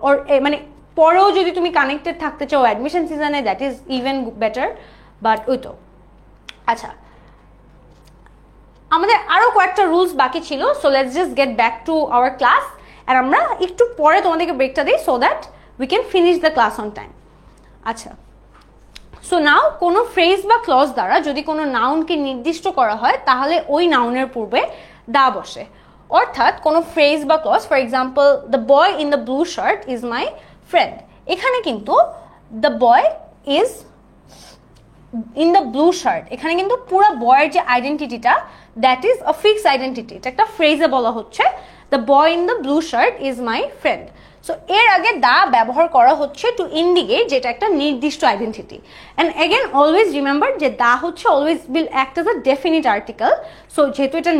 or মানে পরেও যদি তুমি কানেক্টেড থাকতে চাও অ্যাডমিশন সিজনে, that is even better. But ওই তো, আচ্ছা আমাদের আরো কয়েকটা রুলস বাকি ছিল, so let's just get back to our class. আর আমরা একটু পরে তোমাদেরকে ব্রেকটা দিই so that we can finish the class on time. আচ্ছা, সো নাও কোনো ফ্রেজ বা ক্লজ দ্বারা যদি কোনো নাউনকে নির্দিষ্ট করা হয় তাহলে ওই নাউনের পূর্বে দা বসে। অর্থাৎ কোনো ফ্রেজ বা clause, for example the boy in the blue shirt is my friend, এখানে কিন্তু the boy is in the blue shirt, এখানে কিন্তু পুরো বয়ের যে আইডেন্টিটিটা that is a fix identity, এটা একটা ফ্রেজে বলা হচ্ছে the boy in the blue shirt is my friend. So এর আগে দা ব্যবহার করা হচ্ছে টু ইন্ডিকেট যেটা একটা নির্দিষ্ট identity. And again always remember যে দা হচ্ছে always will act as a definite article. So যেহেতু এটা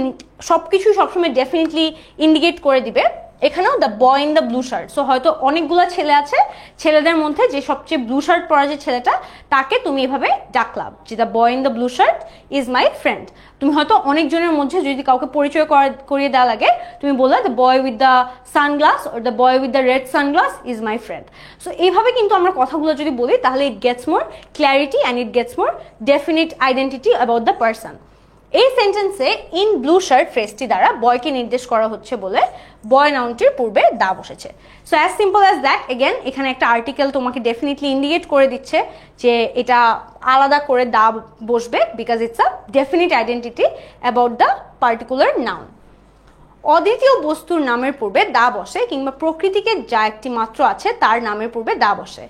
সবকিছু সবসময় ডেফিনেটলি ইন্ডিকেট করে দিবে, এখানেও the boy in the blue shirt. So হয়তো অনেকগুলো ছেলে আছে, ছেলেদের মধ্যে যে সবচেয়ে ব্লু শার্ট পরা যে ছেলেটা তাকে তুমি এভাবে ডাকলাম যে the boy in the blue shirt is my friend. তুমি হয়তো অনেকজনের মধ্যে যদি কাউকে পরিচয় করিয়ে দেওয়া লাগে তুমি বললে the boy with the sunglass or the boy with the red sunglass is my friend. So এইভাবে কিন্তু আমরা কথাগুলো যদি বলি তাহলে it gets more clarity and it gets more definite identity about the person. এই সেন্টেন্সে ইন ব্লু শার্ট ফ্রেজটি দ্বারা বয়কে নির্দেশ করা হচ্ছে বলে বয় নাউনটির পূর্বে দা বসেছে। So as simple as that. Again এখানে একটা আর্টিকেল তোমাকে ডেফিনেটলি ইন্ডিকেট করে দিচ্ছে যে এটা আলাদা করে দা বসবে because it's a definite identity about the particular noun. অদ্বিতীয় বস্তুর নামের পূর্বে দা বসে কিংবা প্রকৃতিকে যা একটি মাত্র আছে তার নামের পূর্বে দা বসে।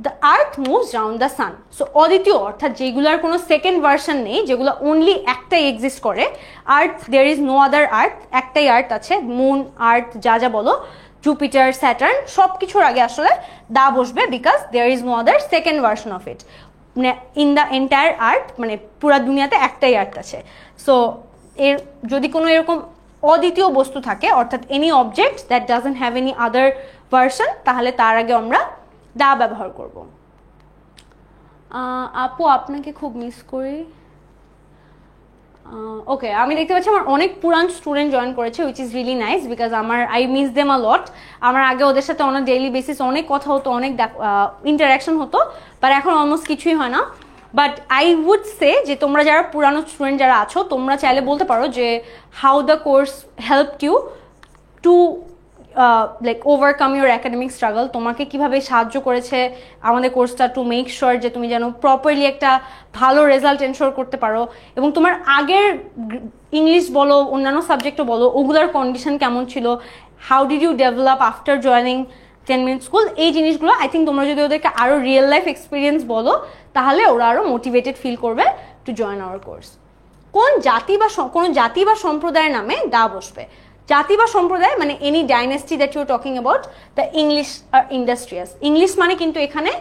The earth moves round the sun. So অদ্বিতীয় অর্থাৎ যেগুলোর কোনো সেকেন্ড ভার্সন নেই, যেগুলো অনলি একটাই এক্সিস্ট করে, আর্থ, দেয়ার ইজ নো আদার আর্থ, একটাই আর্থ আছে, মুন, আর্থ যা যা বলো, জুপিটার, স্যাটার্ন, সব কিছুর আগে আসলে দা বসবে because there is no other second version of it. In the entire earth মানে পুরা দুনিয়াতে একটাই আর্থ আছে। সো এর যদি কোনো এরকম অদ্বিতীয় বস্তু থাকে, অর্থাৎ any object that doesn't have any other version, তাহলে তার আগে আমরা দা ব্যবহার করব। আপু আপনাকে খুব মিস করি। ওকে, আমি দেখতে পাচ্ছি আমার অনেক পুরান স্টুডেন্ট জয়েন করেছে, which is really nice, because I miss them a lot. আমার আগে ওদের সাথে অনেক ডেইলি বেসিস অনেক কথা হতো, অনেক ইন্টারাকশন হতো, বাট এখন অলমোস্ট কিছুই হয় না। বাট আই উড সে যে তোমরা যারা পুরানো স্টুডেন্ট যারা আছো, তোমরা চাইলে বলতে পারো যে how the course helped you to like overcome your academic struggle. তোমাকে কিভাবে সাহায্য করেছে আমাদের কোর্সটা টু মেক শিওর যে তুমি যেন প্রপারলি একটা ভালো রেজাল্ট এনশোর করতে পারো, এবং তোমার আগের ইংলিশ বলো অন্যান্য সাবজেক্টও বলো ওগুলোর কন্ডিশন কেমন ছিল, how did you develop after joining 10 minute school. এই জিনিসগুলো আই থিঙ্ক তোমরা যদি ওদেরকে আরও রিয়েল লাইফ এক্সপিরিয়েন্স বলো তাহলে ওরা আরও মোটিভেটেড ফিল করবে টু জয়েন আওয়ার কোর্স। কোনো জাতি বা সম্প্রদায়ের নামে দা বসবে। জাতি বা সম্প্রদায় মানে any dynasty that you talking about the English are industrious. English মানে কিন্তু এখানে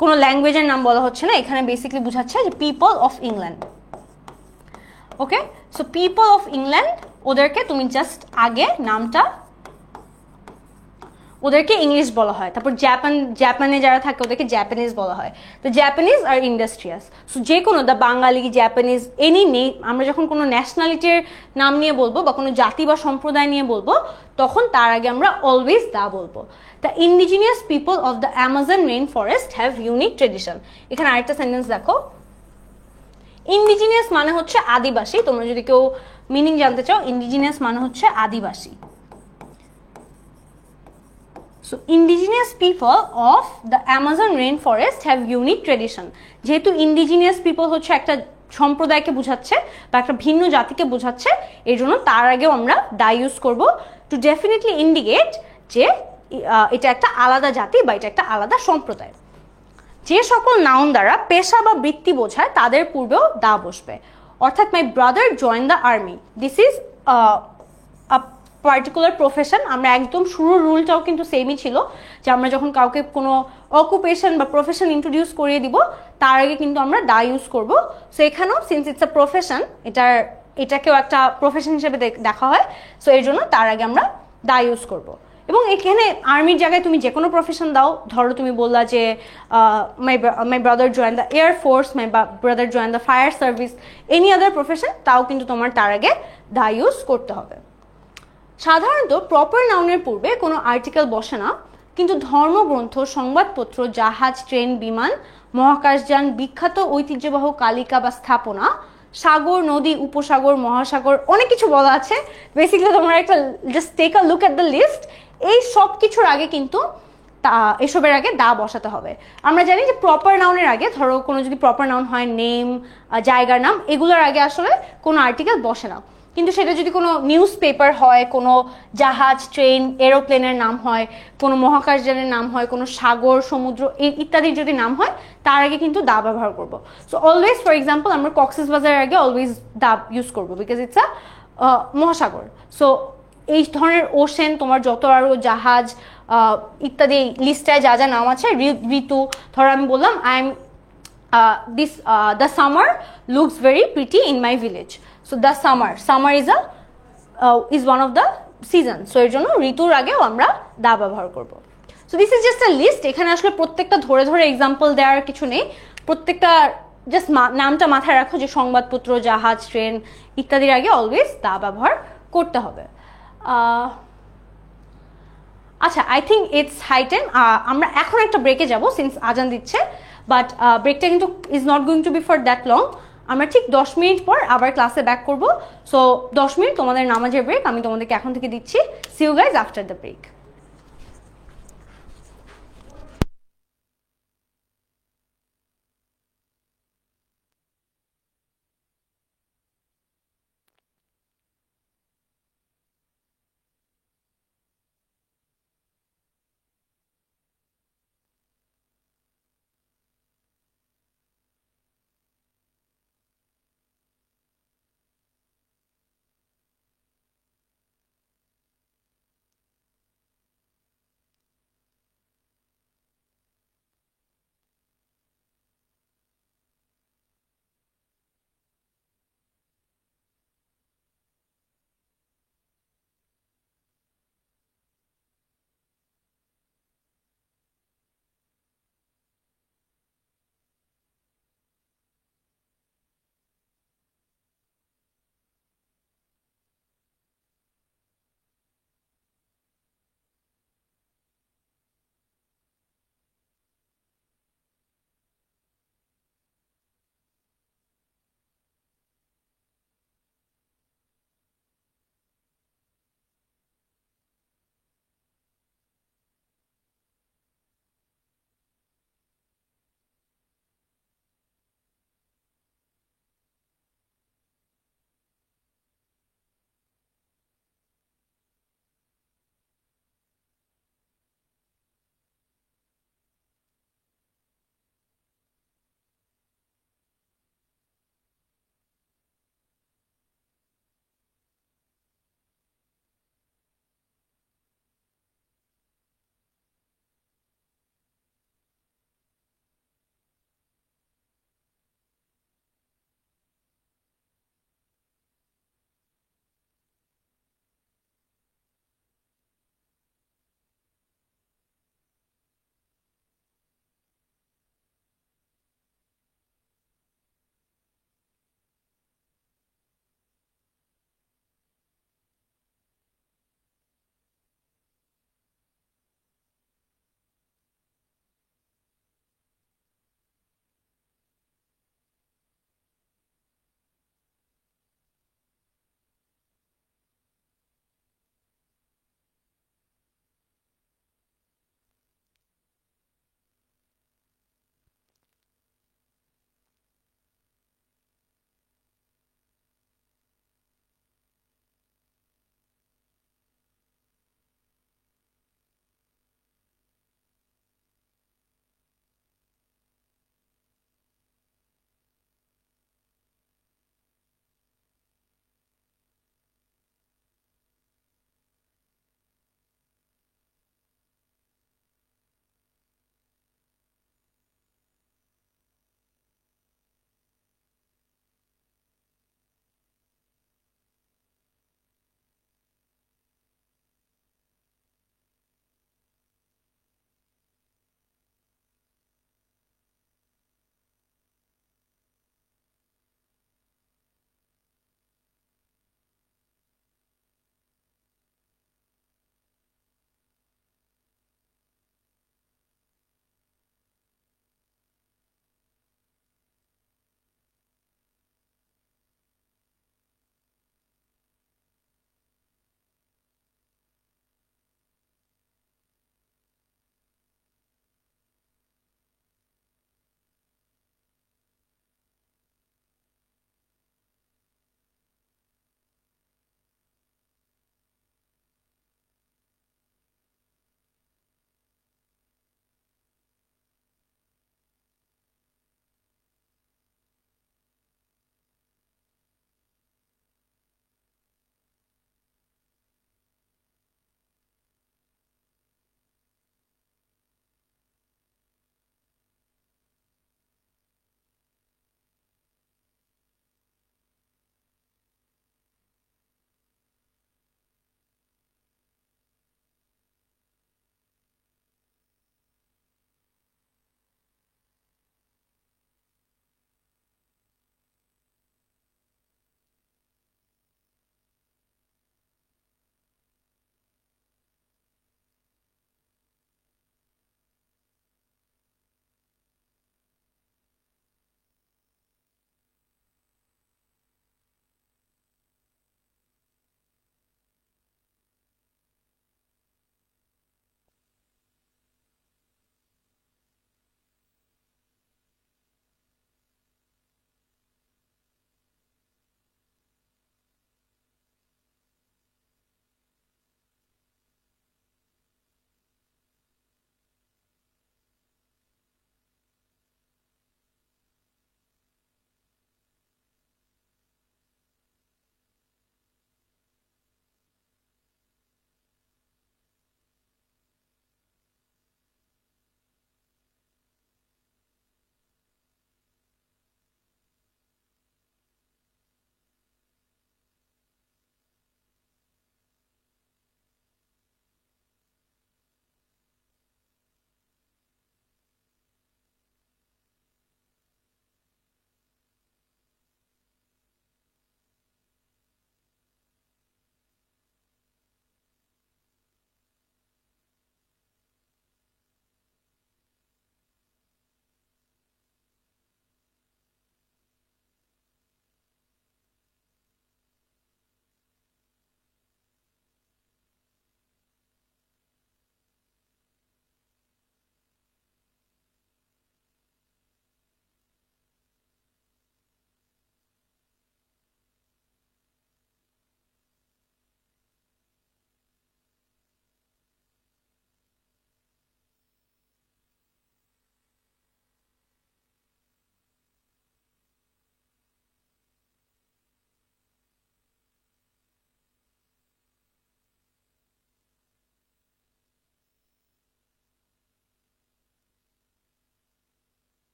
কোনো ল্যাঙ্গুয়েজের নাম বলা হচ্ছে না, এখানে বেসিক্যালি বোঝাচ্ছে যে people of England. Okay, so people of England, ওদেরকে তুমি জাস্ট আগে নামটা, ওদেরকে ইংলিশ বলা হয়। তারপর জাপানে যারা থাকে ওদেরকে জাপানিজ বলা হয়। তো জাপানিজ আর ইন্ডাস্ট্রিয়াস, সো যে কোনো দ্য বাঙালি, জাপানিজ, এনি নেই, আমরা যখন কোনো ন্যাশনালিটির নাম নিয়ে বলবো বা কোনো জাতি বা সম্প্রদায় নিয়ে বলবো তখন তার আগে আমরা অলওয়েজ দা বলবো। The indigenous people of the Amazon rain forest have unique tradition. এখানে আরেকটা সেন্টেন্স দেখো, ইন্ডিজিনিয়াস মানে হচ্ছে আদিবাসী। তোমরা যদি কেউ মিনিং জানতে চাও, ইন্ডিজিনিয়াস মানে হচ্ছে আদিবাসী। So indigenous people of the Amazon rainforest have unique tradition. যেহেতু indigenous people হচ্ছে একটা সম্প্রদায়কে বোঝাচ্ছে বা একটা ভিন্ন জাতিকে বোঝাচ্ছে, এই জন্য তার আগেও আমরা দা ইউজ করব টু ডেফিনেটলি ইন্ডিকেট যে এটা একটা আলাদা জাতি বা এটা একটা আলাদা সম্প্রদায়। যে সকল নাউন দ্বারা পেশা বা বৃত্তি বোঝায় তাদের পূর্বেও দা বসবে। অর্থাৎ my brother join the army, this is particular profession. আমরা একদম শুরুর রুলটাও কিন্তু সেমই ছিল যে আমরা যখন কাউকে কোনো অকুপেশন বা প্রফেশন ইন্ট্রোডিউস করিয়ে দিব তার আগে কিন্তু আমরা দা ইউজ করব। সো এখানেও সিন্স ইটস আ প্রফেশন, এটাকেও একটা প্রফেশন হিসেবে দেখা হয়, সো এর জন্য তার আগে আমরা দা ইউজ করব। এবং এখানে আর্মির জায়গায় তুমি যে কোনো প্রফেশন দাও, ধরো তুমি বললা যে my brother join the air force, my brother join the fire service, any other profession, তাও কিন্তু তোমার তার আগে দা ইউজ করতে হবে। সাধারণত প্রপার নাউনের পূর্বে কোনো আর্টিকেল বসে না, কিন্তু ধর্মগ্রন্থ, সংবাদপত্র, জাহাজ, ট্রেন, বিমান, মহাকাশযান, বিখ্যাত ঐতিহ্যবাহ কালিকা বা স্থাপনা, সাগর, নদী, উপসাগর, মহাসাগর, অনেক কিছু বলা আছে। বেসিক্যালি তোমরা একটা just take a look at the list. এই সব কিছুর আগে কিন্তু এসবের আগে দা বসাতে হবে। আমরা জানি যে প্রপার নাউনের আগে, ধরো কোনো যদি প্রপার নাউন হয়, নেম, জায়গার নাম, এগুলোর আগে আসলে কোনো আর্টিকেল বসে না। কিন্তু সেটা যদি কোনো নিউজ পেপার হয়, কোনো জাহাজ, ট্রেন, এরোপ্লেনের নাম হয়, কোনো মহাকাশযানের নাম হয়, কোনো সাগর, সমুদ্র ইত্যাদির যদি নাম হয়, তার আগে কিন্তু দা ব্যবহার করব। সো অলওয়েজ, ফর এক্সাম্পল, আমরা কক্সবাজারের আগে অলওয়েজ দা ইউজ করবো, বিকজ ইটস আ মহাসাগর। সো এই ধরনের ওশেন, তোমার যত আরও জাহাজ ইত্যাদি লিস্টায় যা যা নাম আছে, ঋতু, ধরো আমি বললাম I am the summer looks very pretty in my village. So the summer is one of the seasons. So এর জন্য ঋতুর আগেও আমরা দা ব্যবহার করব। So this is just a list. এখানে আসলে প্রত্যেকটা ধরে ধরে এক্সাম্পল দেওয়ার কিছু নেই, প্রত্যেকটা জাস্ট নামটা মাথায় রাখো যে সংবাদপত্র, জাহাজ, ট্রেন ইত্যাদির আগে অলওয়েজ দা ব্যবহার করতে হবে। আচ্ছা, I think it's high time আমরা এখন একটা ব্রেকে যাব সিন্স আজান দিচ্ছে, বাট ব্রেকটা কিন্তু is not going to be for that long. আমরা ঠিক 10 মিনিট পর আবার ক্লাসে ব্যাক করব। সো 10 মিনিট তোমাদের নামাজের ব্রেক আমি তোমাদেরকে এখন থেকে দিচ্ছি। See you guys after the break.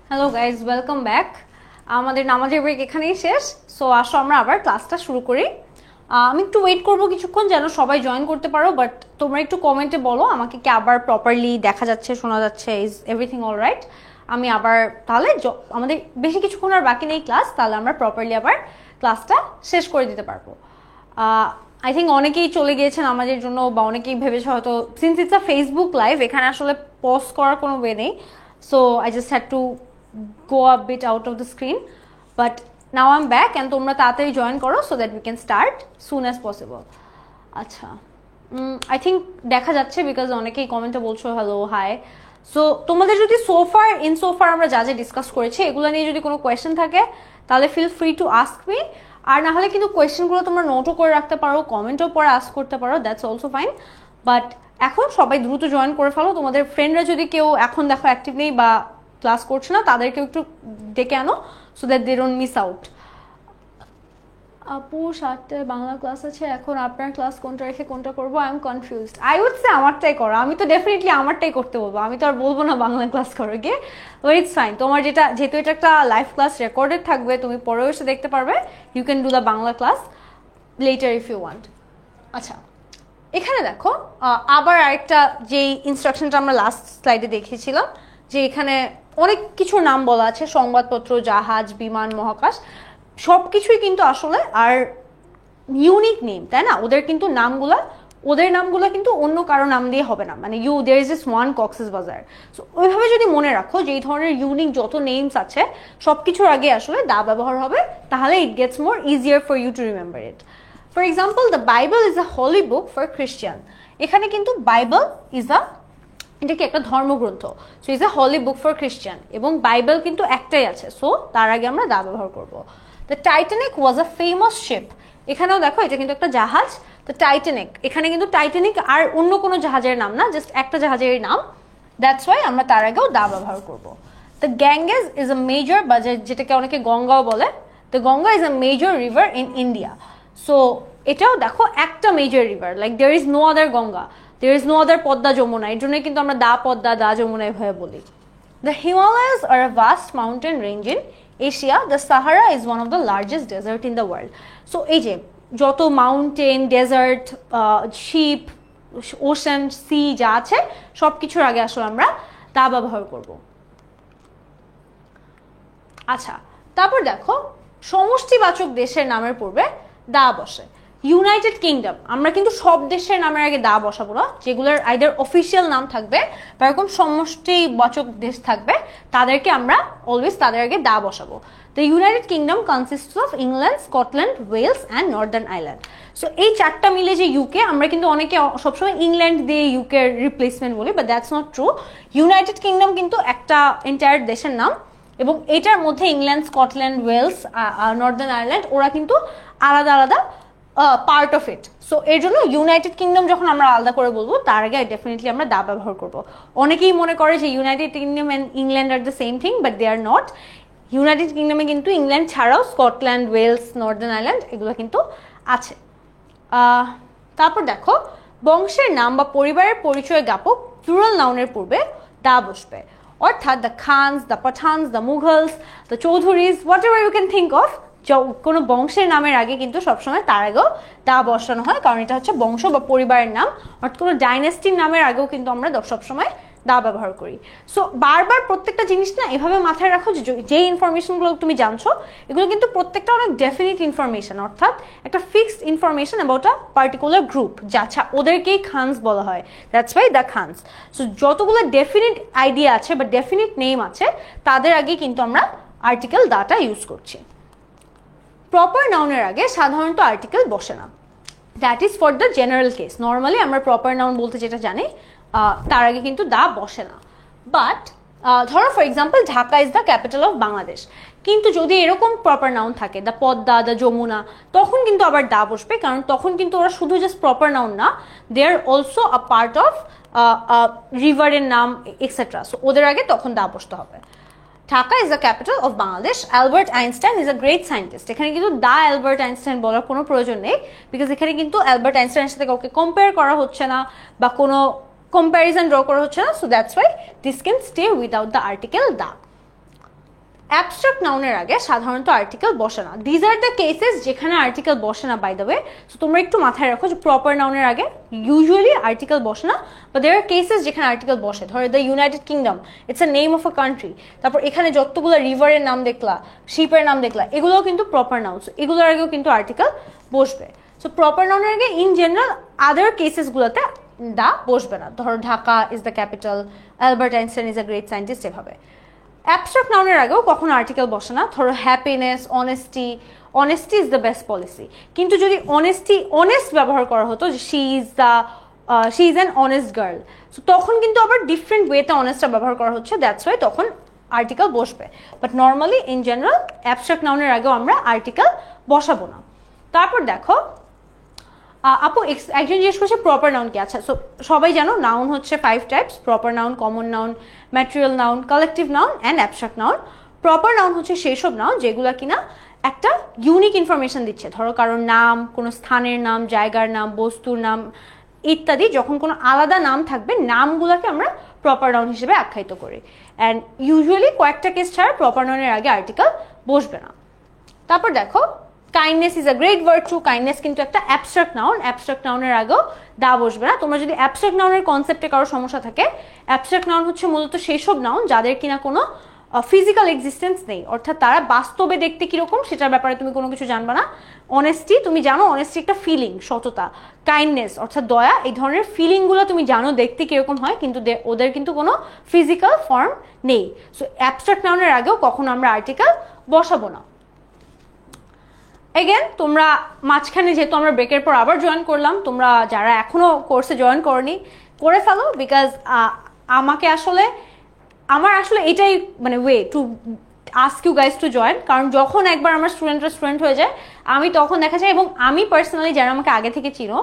Hello guys, welcome back. আমাদের নামাজের ব্রেক এখানেই শেষ। সো আসো আমরা আবার ক্লাসটা শুরু করি। আমি একটু ওয়েট করবো কিছুক্ষণ যেন সবাই জয়েন করতে পারো, বাট তোমরা একটু কমেন্টে বলো আমাকে কি আবার প্রপারলি দেখা যাচ্ছে, শোনা যাচ্ছে, ইজ এভরিথিং অল রাইট। আমি আবার তাহলে আমাদের বেশি কিছুক্ষণ আর বাকি নেই ক্লাস, তাহলে আমরা প্রপারলি আবার ক্লাসটা শেষ করে দিতে পারবো। আই থিঙ্ক অনেকেই চলে গিয়েছেন আমাদের জন্য, বা অনেকেই ভেবেছে হয়তো since it's a Facebook live, এখানে আসলে পজ করার কোনো ওয়ে নেই। So I just had to go a bit out of the screen, but now I'm back and তোমরা তাড়াতাড়ি জয়েন করো so that we can start soon as possible. আচ্ছা, I think দেখা যাচ্ছে বিকজ অনেকেই কমেন্টে বলছো হ্যালো হাই। সো তোমাদের যদি সোফার আমরা যা যা ডিসকাস করেছি এগুলো নিয়ে যদি কোনো কোয়েশ্চেন থাকে তাহলে feel free to ask me, আর না হলে কিন্তু কোয়েশ্চেনগুলো তোমরা নোটও করে রাখতে পারো, কমেন্টও পরে আস্ক করতে পারো, দ্যাটস অলসো ফাইন। বাট এখন সবাই দ্রুত জয়েন করে ফেলো। তোমাদের ফ্রেন্ডরা যদি কেউ এখন দেখো অ্যাক্টিভ নেই বা ক্লাস করছে না, তাদেরকে একটু ডেকে আনো so that they don't miss out. আপু 7টায় বাংলা ক্লাস আছে, এখন আপনার ক্লাস কোনটা রেখে কোনটা করবো? I am confused. I would say আমারটাই করো। আমি তো ডেফিনেটলি আমারটাই করতে বলবো, আমি তো আর বলবো না বাংলা ক্লাস করো গিয়ে। বাট ইটস ফাইন, তোমার যেটা যেহেতু এটা একটা লাইভ ক্লাস রেকর্ডেড থাকবে, তুমি পরেও এসে দেখতে পারবে। You can do the Bangla class later if you want. আচ্ছা, এখানে দেখো আবার আরেকটা যেই ইনস্ট্রাকশনটা আমরা লাস্ট স্লাইডে দেখিয়েছিলাম, যে এখানে অনেক কিছুর নাম বলা আছে, সংবাদপত্র, জাহাজ, বিমান, মহাকাশ, সব কিছুই কিন্তু আসলে আর ইউনিক নেম, তাই না? ওদের নামগুলো কিন্তু অন্য কারো নাম দিয়ে হবে না, মানে there is just one Cox's Bazar. So ওইভাবে যদি মনে রাখো যে এই ধরনের ইউনিক যত নেমস আছে সব কিছুর আগে আসলে দা ব্যবহার হবে, তাহলে it gets more easier for you to remember it. For example, the Bible is a holy book for Christian. এখানে কিন্তু বাইবেল এটা কি একটা ধর্মগ্রন্থ, so is a holy book for Christian, এবং বাইবেল কিন্তু একটাই আছে, সো তার আগে আমরা দা ব্যবহার করব। The Titanic was a famous ship. এখানেও দেখো এটা কিন্তু একটা জাহাজ। তো টাইটানিক, এখানে কিন্তু টাইটানিক আর অন্য কোনো জাহাজের নাম না, জাস্ট একটা জাহাজের নাম, দ্যাটস ওয়াই আমরা তার আগেও দা ব্যবহার করব। The Ganges is a major, বা যেটাকে অনেকে গঙ্গাও বলে, the Ganga is a major river in India. So এটাও দেখো একটা major river, like there is no other Ganga, there is no other Padma Jamuna, এর জন্য কিন্তু আমরা দা পদ্মা দা যমুনা এভাবে বলি। The Himalayas are a vast mountain range in Asia. The Sahara is one of the largest desert in the world. So এই যে যত mountain, desert, ship, ocean, sea যা আছে সব কিছুর আগে আসলে আমরা দা ব্যবহার করব। আচ্ছা, তারপর দেখো সমষ্টিবাচক দেশের নামের পূর্বে দা বসে। ইউনাইটেড কিংডম, আমরা কিন্তু সব দেশের নামের আগে দা বসাবো না, যেগুলোর আইদার অফিসিয়াল নাম থাকবে বা এরকম সমষ্টিবাচক দেশ থাকবে তাদেরকে আমরা অলওয়েজ তাদের আগে দা বসাবো। The United Kingdom consists of England, Scotland, Wales and Northern Ireland. So এই চারটা মিলে যে ইউকে, আমরা কিন্তু অনেকে সবসময় ইংল্যান্ড দিয়ে ইউকে রিপ্লেসমেন্ট বলি, but that's not true. United Kingdom কিন্তু একটা এন্টায়ার দেশের নাম, এবং এটার মধ্যে England, Scotland, Wales, Northern Ireland ওরা কিন্তু আলাদা আলাদা পার্ট অফ ইট। সো এর জন্য ইউনাইটেড কিংডম যখন আমরা আলাদা করে বলবো তার আগে ডেফিনেটলি আমরা দা ব্যবহার করব। অনেকেই মনে করে যে ইউনাইটেড কিংডম অ্যান্ড ইংল্যান্ড আর the same thing, but they are not. United কিংডমে কিন্তু ইংল্যান্ড ছাড়াও স্কটল্যান্ড, ওয়েলস, নর্দার্ন আয়ারল্যান্ড এগুলো কিন্তু আছে। তারপর দেখো বংশের নাম বা পরিবারের পরিচয় জ্ঞাপক প্লুরাল নাউনের পূর্বে দা বসবে, অর্থাৎ the Khans, the Pathans, the Mughals, the Chowdhurys, whatever you can think of. কোনো বংশের নামের আগে কিন্তু সবসময় তার আগেও দা বসানো হয়, কারণ এটা হচ্ছে বংশ বা পরিবারের নাম, অর্থাৎ কোনো ডাইনেস্টির নামের আগেও কিন্তু আমরা সবসময় দা ব্যবহার করি। সো বারবার প্রত্যেকটা জিনিস না এভাবে মাথায় রাখো যে ইনফরমেশনগুলো তুমি জানছো এগুলো কিন্তু প্রত্যেকটা অনেক ডেফিনিট ইনফরমেশন, অর্থাৎ একটা fixed information about a particular group, আচ্ছা ওদেরকেই খানস বলা হয়, that's why the Khan's. So যতগুলো ডেফিনিট আইডিয়া আছে বা ডেফিনিট নেম আছে তাদের আগে কিন্তু আমরা আর্টিকেল দাটা ইউজ করছি। প্রপার নাউনের আগে সাধারণত আর্টিকেল বসে না, that is for the general case. Normally আমরা প্রপার নাউন বলতে যেটা জানি তার আগে কিন্তু দা বসে না। বাট ধরো for example Dhaka is the capital of Bangladesh, কিন্তু যদি এরকম প্রপার নাউন থাকে দ্য পদ্মা, দ্য যমুনা, তখন কিন্তু আবার দা বসবে, কারণ তখন কিন্তু ওরা শুধু জাস্ট প্রপার নাউন না, they are also a part of রিভারের নাম এক্সেট্রা। সো ওদের আগে তখন দা বসতে হবে। Dhaka is the capital of Bangladesh. Albert Einstein is a great scientist. এখানে কিন্তু দা অ্যালবার্ট আইনস্টাইন বলার কোনো প্রয়োজন নেই, বিকজ এখানে কিন্তু অ্যালবার্ট আইনস্টাইনের সাথে কাউকে কম্পেয়ার করা হচ্ছে না বা কোনো কম্প্যারিজন ড্র করা হচ্ছে না। So that's why this can stay without the article the. Abstract নাউনের আগে সাধারণত আর্টিকেল বসে না। দিজ আর দ্য কেসেস যেখানে আর্টিকেল বসে না, বাই দ্য ওয়ে। সো তোমরা একটু মাথায় রাখো যে প্রপার নাউনের আগে ইউজুয়ালি আর্টিকেল বসে না, বাট দেয়ার আর কেসেস যেখানে আর্টিকেল বসে। ধরো the United kingdom, it's a name of a country. তারপর এখানে যতগুলো রিভারের নাম দেখলা, শিপের নাম দেখলা, এগুলোও কিন্তু প্রপার নাউন। সো এগুলোর আগেও কিন্তু আর্টিকেল বসবে। সো প্রপার নাউনের আগে ইন জেনারেল আদার কেসেসগুলোতে দা বসবে না। ধরো Dhaka is the capital, Albert Einstein is a great scientist, এভাবে। অ্যাবস্ট্রাক্ট নাউনের আগেও কখনো আর্টিকেল বসে না। ধরো happiness, honesty is the best policy. কিন্তু যদি অনেস্ট ব্যবহার করা হতো, যে she is an honest girl, so তখন কিন্তু আবার ডিফারেন্ট ওয়েতে অনেস্টটা ব্যবহার করা হচ্ছে, দ্যাটস ওয়াই তখন আর্টিকেল বসবে। But normally in general abstract নাউনের আগেও আমরা আর্টিকেল বসাবো না। তারপর দেখো আপু একজন জিজ্ঞেস করছে প্রপার নাউন কি। আচ্ছা, সো সবাই জানো নাউন হচ্ছে 5 types: proper noun, common noun, material noun, collective noun and abstract noun. Proper noun হচ্ছে সেই সব নাউন যেগুলো কিনা একটা ইউনিক ইনফরমেশন দিচ্ছে। ধরো কারোর নাম, কোনো স্থানের নাম, জায়গার নাম, বস্তুর নাম ইত্যাদি। যখন কোনো আলাদা নাম থাকবে, নামগুলোকে আমরা প্রপার নাউন হিসেবে আখ্যায়িত করি। অ্যান্ড ইউজুয়ালি কয়েকটা কেস ছাড়া প্রপার নাউনের আগে আর্টিকেল বসবে না। তারপর দেখো kindness is a great virtue. Kindness কিন্তু একটা অ্যাবস্ট্রাক্ট নাউন। অ্যাবস্ট্রাক্ট নাউনের আগেও দা বসবে না। তোমরা যদি অ্যাবস্ট্রাক্ট নাউনের কনসেপ্টে কারো সমস্যা থাকে, অ্যাবস্ট্রাক্ট নাউন হচ্ছে মূলত সেই সব নাউন যাদের কিনা কোনো ফিজিক্যাল এক্সিস্টেন্স নেই, অর্থাৎ তারা বাস্তবে দেখতে কিরকম সেটার ব্যাপারে তুমি কোনো কিছু জানবা না। অনেস্টি তুমি জানো, অনেস্টি একটা ফিলিং, সততা। কাইন্ডনেস অর্থাৎ দয়া, এই ধরনের ফিলিংগুলো তুমি জানো দেখতে কিরকম হয়, কিন্তু ওদের কিন্তু কোনো ফিজিক্যাল ফর্ম নেই। সো অ্যাবস্ট্রাক্ট নাউনের আগেও কখনো আমরা আর্টিকেল বসাবো না। এগেন তোমরা মাঝখানে, যেহেতু আমরা ব্রেকের পর আবার জয়েন করলাম, তোমরা যারা এখনো কোর্সে জয়েন করনি করে ফেলো, বিকজ আমার আসলে এটাই মানে way to ask you guys to join. কারণ যখন একবার আমার স্টুডেন্ট হয়ে যায়, আমি তখন দেখা যায়, এবং আমি পার্সোনালি যারা আমাকে আগে থেকে চিনো,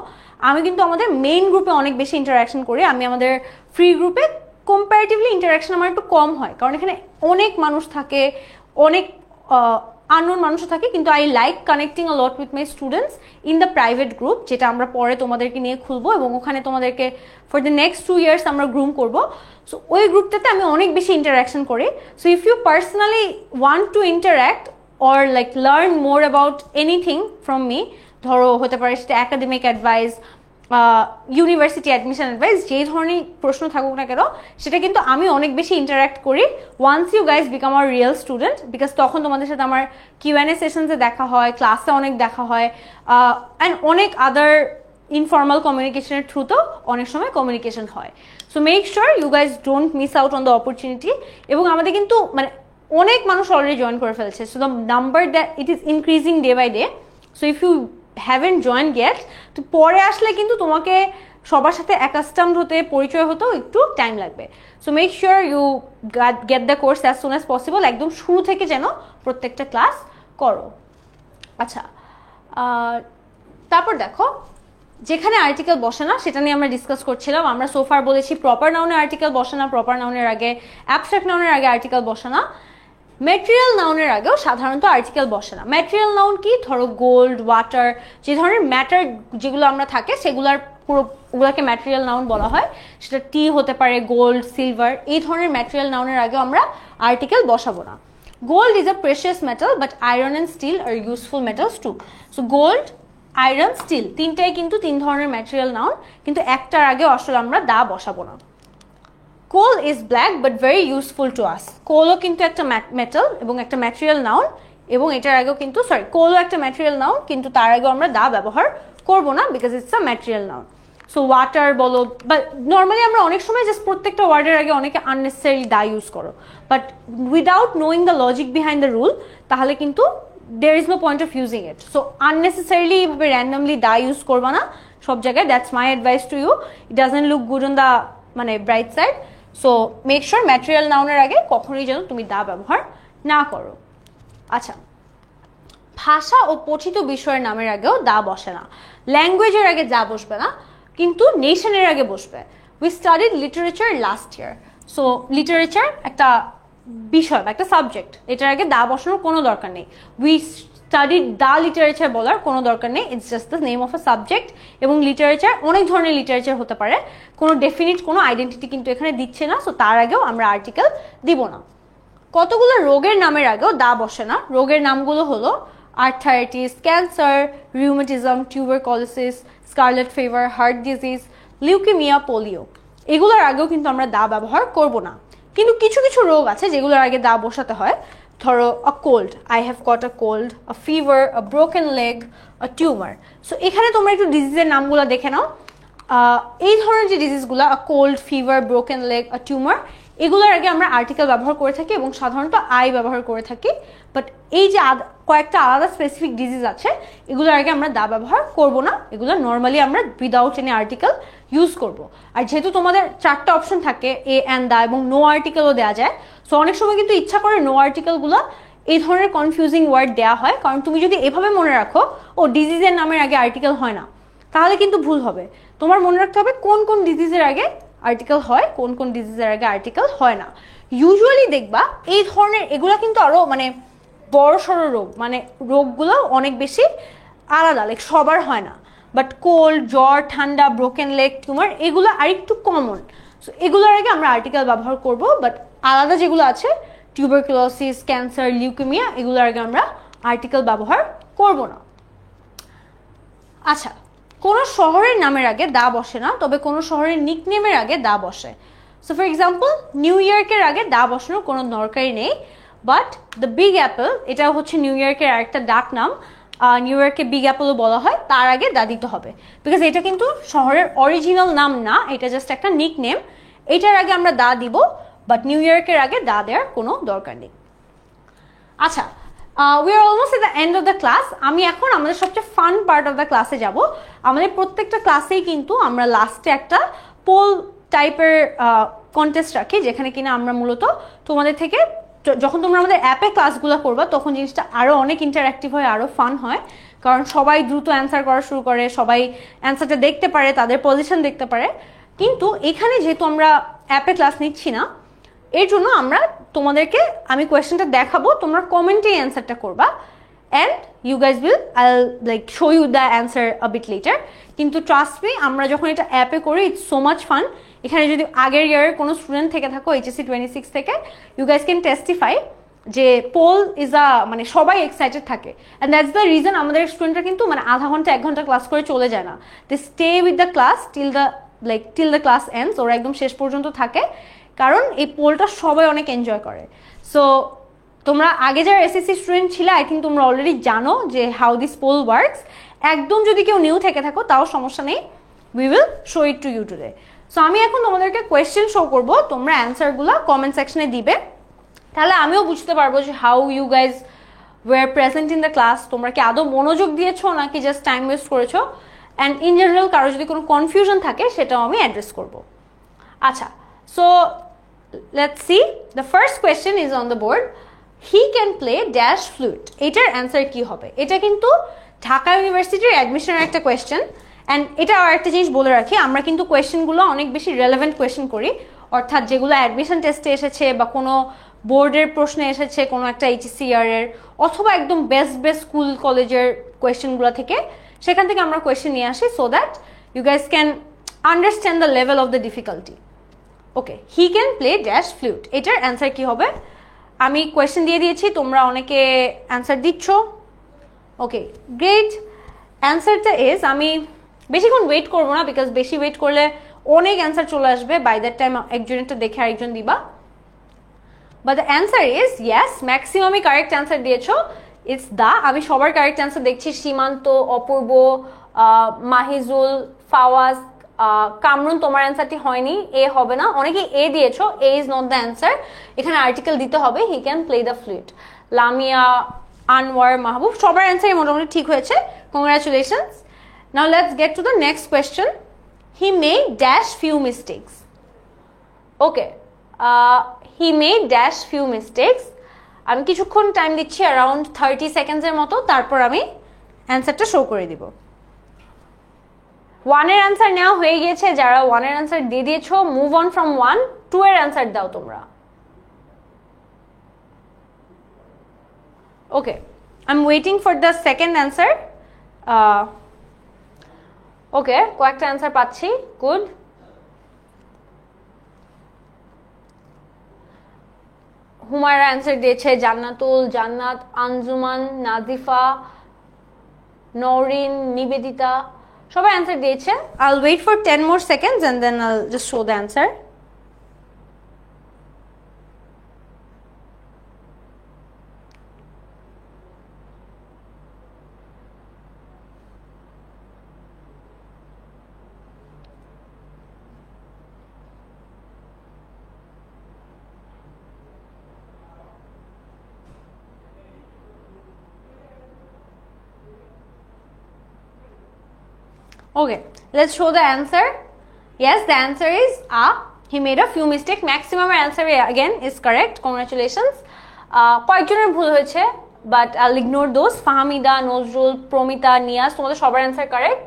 আমি কিন্তু আমাদের মেইন গ্রুপে অনেক বেশি ইন্টারাকশন করি। আমি আমাদের ফ্রি গ্রুপে কম্পারেটিভলি ইন্টারাকশন আমার একটু কম হয়, কারণ এখানে অনেক মানুষ থাকে, অনেক আননোন মানুষও থাকে। কিন্তু I like connecting a lot with my students in the private group, যেটা আমরা পরে তোমাদেরকে নিয়ে খুলবো, এবং ওখানে তোমাদেরকে ফর দ্য নেক্সট 2 ইয়ার্স আমরা গ্রুম করবো। সো ওই গ্রুপটাতে আমি অনেক বেশি ইন্টারাকশন করি। So if you personally want to interact or like learn more about anything from me, ধরো হতে পারে সেটা academic advice, university admission advice, যেই ধরনের প্রশ্ন থাকুক না কেন, সেটা কিন্তু আমি অনেক বেশি ইন্টারাক্ট করি once you guys become our real student. Because তখন তোমাদের সাথে আমার কিউএনএ সেশনসে দেখা হয়, ক্লাসে অনেক দেখা হয়, অ্যান্ড অনেক আদার ইনফর্মাল কমিউনিকেশনের থ্রুতেও অনেক সময় কমিউনিকেশন হয়। So make sure you guys don't miss out on the opportunity. এবং আমাদের কিন্তু মানে অনেক মানুষ অলরেডি জয়েন করে ফেলছে। So the number that it is increasing day by day. So if you haven't join yet, তো পরে আসলে কিন্তু তোমাকে সবার সাথে অ্যাকাস্টামড হতে, পরিচয় হতেও একটু টাইম লাগবে। So make sure you get the course as soon as possible. একদম শুরু থেকে যেন প্রত্যেকটা ক্লাস করো। আচ্ছা, তারপর দেখো যেখানে আর্টিকেল বসে না সেটা নিয়ে আমরা ডিসকাস করছিলাম। আমরা সোফার বলেছি প্রপার নাউনে আর্টিকেল বসে না, প্রপার নাউনের আগে, অ্যাবস্ট্রাক্ট নাউনের আগে আর্টিকেল বসে না। ম্যাটেরিয়াল নাউনের আগেও সাধারণত আর্টিকেল বসে না। ম্যাটেরিয়াল নাউন কি? ধরো গোল্ড, ওয়াটার, যে ধরনের ম্যাটার যেগুলো আমরা থাকে সেগুলোর ওগুলোকে ম্যাটেরিয়াল নাউন বলা হয়। সেটা টি হতে পারে, গোল্ড, সিলভার, এই ধরনের ম্যাটেরিয়াল নাউনের আগেও আমরা আর্টিকেল বসাবো না। Gold is a precious metal, but iron and steel are useful metals too. So gold, iron, steel তিনটাই কিন্তু 3 ধরনের ম্যাটেরিয়াল নাউন, কিন্তু একটার আগেও আসলে আমরা দা বসাবো না। Coal is black but very useful to us. কোলও কিন্তু একটা মেটাল এবং একটা ম্যাটেরিয়াল নাউন, এবং এটার আগেও কিন্তু কোলও একটা ম্যাটেরিয়াল নাউন, কিন্তু তার আগেও আমরা দা ব্যবহার করবো না, because it's a material noun. So water বলো, বা নর্মালি আমরা অনেক সময় জাস্ট প্রত্যেকটা ওয়ার্ডের আগে অনেকে আননেসেসারি দা ইউজ করো, but without knowing the logic behind the rule, তাহলে কিন্তু there is no point of using it. So unnecessarily এইভাবে randomly দা ইউজ করবা না সব জায়গায়। That's my advice to you. It doesn't look good on the মানে bright side. So make sure material noun-এর আগে কখনোই যেন তুমি দা ব্যবহার না করো। আচ্ছা, ভাষা ও পঠিত বিষয়ের নামের আগেও দা বসে না। ল্যাঙ্গুয়েজের আগে দা বসবে না, কিন্তু নেশনের আগে বসবে। We studied literature last year. So literature একটা বিষয় বা একটা সাবজেক্ট, এটার আগে দা বসানোর কোনো দরকার নেই। উই স্টাডিড দা লিটারেচার বলার কোনো দরকার নেই। It's just the name of a subject. এবং লিটারেচার অনেক ধরনের লিটারেচার হতে পারে, কোনো ডেফিনিট কোনো আইডেন্টিটি কিন্তু এখানে দিচ্ছে না। সো তার আগেও আমরা আর্টিকেল দিব না। কতগুলো রোগের নামের আগেও দা বসে না। রোগের নামগুলো হলো arthritis, cancer, rheumatism, tuberculosis, scarlet fever, heart disease, leukaemia, polio. এগুলোর আগেও কিন্তু আমরা দা ব্যবহার করব না। কিন্তু কিছু কিছু রোগ আছে যেগুলোর আগে দা বসাতে হয়। ধরো আ cold, I have got a cold, a fever, a broken leg, a tumour. So এখানে তোমরা একটু ডিজিজের নামগুলো দেখে নাও। এই ধরনের যে ডিজিজগুলো, a cold, fever, broken leg, a tumour, এগুলোর আগে আমরা আর্টিকেল ব্যবহার করে থাকি এবং সাধারণত আই ব্যবহার করে থাকি। বাট এই যে কয়েকটা আলাদা স্পেসিফিক ডিজিজ আছে, এগুলোর আগে আমরা দা ব্যবহার করব না। এগুলো নর্মালি আমরা উইদাউট এনি আর্টিকেল ইউজ করব। আর যেহেতু তোমাদের 4টা অপশন থাকে, এ অ্যান্ড দা, এবং নো আর্টিকেলও দেওয়া যায়, সো অনেক সময় কিন্তু ইচ্ছা করে নো আর্টিকেলগুলো এই ধরনের কনফিউজিং ওয়ার্ড দেওয়া হয়। কারণ তুমি যদি এভাবে মনে রাখো ও ডিজিজের নামের আগে আর্টিকেল হয় না, তাহলে কিন্তু ভুল হবে। তোমার মনে রাখতে হবে কোন কোন ডিজিজের আগে আর্টিকেল হয়, কোন কোন ডিজিজের আগে আর্টিকেল হয় না। ইউজুয়ালি দেখবা এই ধরনের এগুলা কিন্তু আরো মানে বড় সড়ো রোগ, মানে রোগগুলো অনেক বেশি আলাদা, লাইক সবার হয় না। বাট কোল্ড, জ্বর, ঠান্ডা, ব্রোকেন লেগ, টিউমার, এগুলো আরেকটু কমন। সো এগুলোর আগে আমরা আর্টিকেল ব্যবহার করব। বাট আলাদা যেগুলো আছে, টিউবারকুলোসিস, ক্যান্সার, লিউকেমিয়া, এগুলোর আগে আমরা আর্টিকেল ব্যবহার করব না। আচ্ছা, কোনো শহরের নামের আগে দা বসে না, তবে কোনো শহরের নিকনেমের আগে দা বসে। সো ফর এক্সাম্পল, নিউ ইয়র্কের আগে দা বসানোর কোনো দরকারই নেই। বাট দ্য বিগ অ্যাপল, এটা হচ্ছে নিউ ইয়র্কের আরেকটা ডাক নাম, নিউ ইয়র্কে বিগ অ্যাপলও বলা হয়, তার আগে দা দিতে হবে। বিকজ এটা কিন্তু শহরের অরিজিনাল নাম না, এটা জাস্ট একটা নিকনেম। এটার আগে আমরা দা দিব, বাট নিউ ইয়র্কের আগে দা দেওয়ার কোনো দরকার নেই। আচ্ছা, we are almost at the end of the class. আমি এখন আমাদের সবচেয়ে ফান পার্ট অফ দ্য ক্লাসে যাব। আমাদের প্রত্যেকটা ক্লাসেই কিন্তু আমরা লাস্টে একটা পোল টাইপের কন্টেস্ট রাখি, যেখানে কিনা আমরা মূলত তোমাদের থেকে, যখন তোমরা আমাদের অ্যাপে ক্লাসগুলো করবা তখন জিনিসটা আরও অনেক ইন্টারঅ্যাক্টিভ হয়, আরও ফান হয়। কারণ সবাই দ্রুত অ্যান্সার করা শুরু করে, সবাই অ্যান্সারটা দেখতে পারে, তাদের পজিশন দেখতে পারে। কিন্তু এখানে যেহেতু আমরা অ্যাপে ক্লাস নিচ্ছি না, এর জন্য আমরা তোমাদেরকে, আমি কোয়েশ্চেনটা দেখাবো, তোমরা কমেন্টে অ্যান্সারটা করবা, and you guys will I like show you the answer a bit later. কিন্তু ট্রাস্ট মি, আমরা যখন এটা অ্যাপে করি, ইটস সো মাচ ফান। এখানে যদি আগের ইয়ারের কোনো স্টুডেন্ট থেকে থাকো, HSC 26 থেকে, ইউ গাইজ ক্যান টেস্টিফাই যে পোল ইজ আ, মানে সবাই এক্সাইটেড থাকে। অ্যান্ড দ্যাটস দ্য রিজন আমাদের স্টুডেন্টরা কিন্তু মানে আধা ঘন্টা 1 ঘন্টা ক্লাস করে চলে যায় না। They stay with the class till the class ends. ওরা একদম শেষ পর্যন্ত থাকে, কারণ এই পোলটা সবাই অনেক এনজয় করে। সো তোমরা আগে যারা SSC স্টুডেন্ট ছিলে, আই থিঙ্ক তোমরা অলরেডি জানো যে হাউ দিস পোল ওয়ার্কস। একদম যদি কেউ নিউ থেকে থাকো তাও সমস্যা নেই, we will show it to you today. So আমি এখন তোমাদেরকে কোয়েশ্চেন শো করবো, তোমরা অ্যান্সারগুলো কমেন্ট সেকশনে দিবে, তাহলে আমিও বুঝতে পারবো যে how you guys were present in the class. তোমরা কি আদৌ মনোযোগ দিয়েছো নাকি জাস্ট টাইম ওয়েস্ট করেছো। অ্যান্ড ইন জেনারেল কারো যদি কোনো কনফিউশন থাকে সেটাও আমি অ্যাড্রেস করবো। আচ্ছা, so let's see, the first question is on the board. He can play dash flute. এটার অ্যান্সার কি হবে? এটা কিন্তু ঢাকা ইউনিভার্সিটির অ্যাডমিশনের একটা কোয়েশ্চেন। অ্যান্ড এটা আর একটা জিনিস বলে রাখি, আমরা কিন্তু কোয়েশ্চেনগুলো অনেক বেশি রেলেভেন্ট কোয়েশ্চেন করি, অর্থাৎ যেগুলো অ্যাডমিশন টেস্টে এসেছে বা কোনো বোর্ডের প্রশ্নে এসেছে, কোনো একটা HSCR এর, অথবা একদম বেস্ট স্কুল কলেজের কোয়েশ্চেনগুলো থেকে, সেখান থেকে আমরা কোয়েশ্চেন নিয়ে আসি, so that you guys can understand the level of the difficulty. Okay, he can play dash flute, এটার অ্যান্সার কি হবে? আমি কোয়েশ্চেন দিয়ে দিয়েছি, তোমরা অনেকে অ্যান্সার দিচ্ছ। ওকে, গ্রেট। অ্যান্সারটা ইজ, আমি বেশিক্ষণ ওয়েট করবো না, বিকজ বেশি ওয়েট করলে অনেক অ্যান্সার চলে আসবে, বাই দ্যাট টাইম একজনেরটা দেখে আরেকজন দিবা। But the answer is yes, ম্যাক্সিমামই কারেক্ট অ্যান্সার দিয়েছো, ইটস দা। আমি সবার কারেক্ট অ্যান্সার দেখছি, সীমান্ত, অপূর্ব, মাহিজুল, ফাওয়াজ, কামরুন, তোমার অ্যান্সারটি হয়নি, এ হবে না। অনেকে এ দিয়েছো, A is not the answer, এখানে আর্টিকেল দিতে হবে, he can play the flute. Lamia, Anwar, Mahbub, সবার অ্যান্সারই মোটামুটি ঠিক হয়েছে, congratulations. Now let's get to the next question. He made dash few mistakes. Okay, he made dash few mistakes. আমি কিছুক্ষণ টাইম দিচ্ছি, অ্যারাউন্ড 30 সেকেন্ডসের মতো, তারপর আমি অ্যান্সারটা শো করে দিব। 1 এর অ্যান্সার নেওয়া হয়ে গিয়েছে, যারা 1 এর অ্যান্সার দিয়ে দিয়েছো, মুভ অন ফ্রম 1, 2 এর অ্যান্সার দাও তোমরা। Okay, I am waiting for the second answer. Okay, কয়েকটা অ্যান্সার পাচ্ছি, গুড। হুমায়রা অ্যান্সার দিয়েছে, জান্নাতুল, জান্নাত, আঞ্জুমান, নাজিফা, নওরিন, নিবেদিতা, সবাই অ্যান্সার দিয়েছে। I'll wait for 10 more seconds and then I'll just show the answer. Okay, let's show the answer. Yes, the answer is A. He made a few mistakes. Maximum answer again is correct. Congratulations. কয়েকজনের ভুল হয়েছে, but I'll ignore those. ফাহামিদা, Nazrul, Promita, Niaz, তোমাদের সবার answer correct.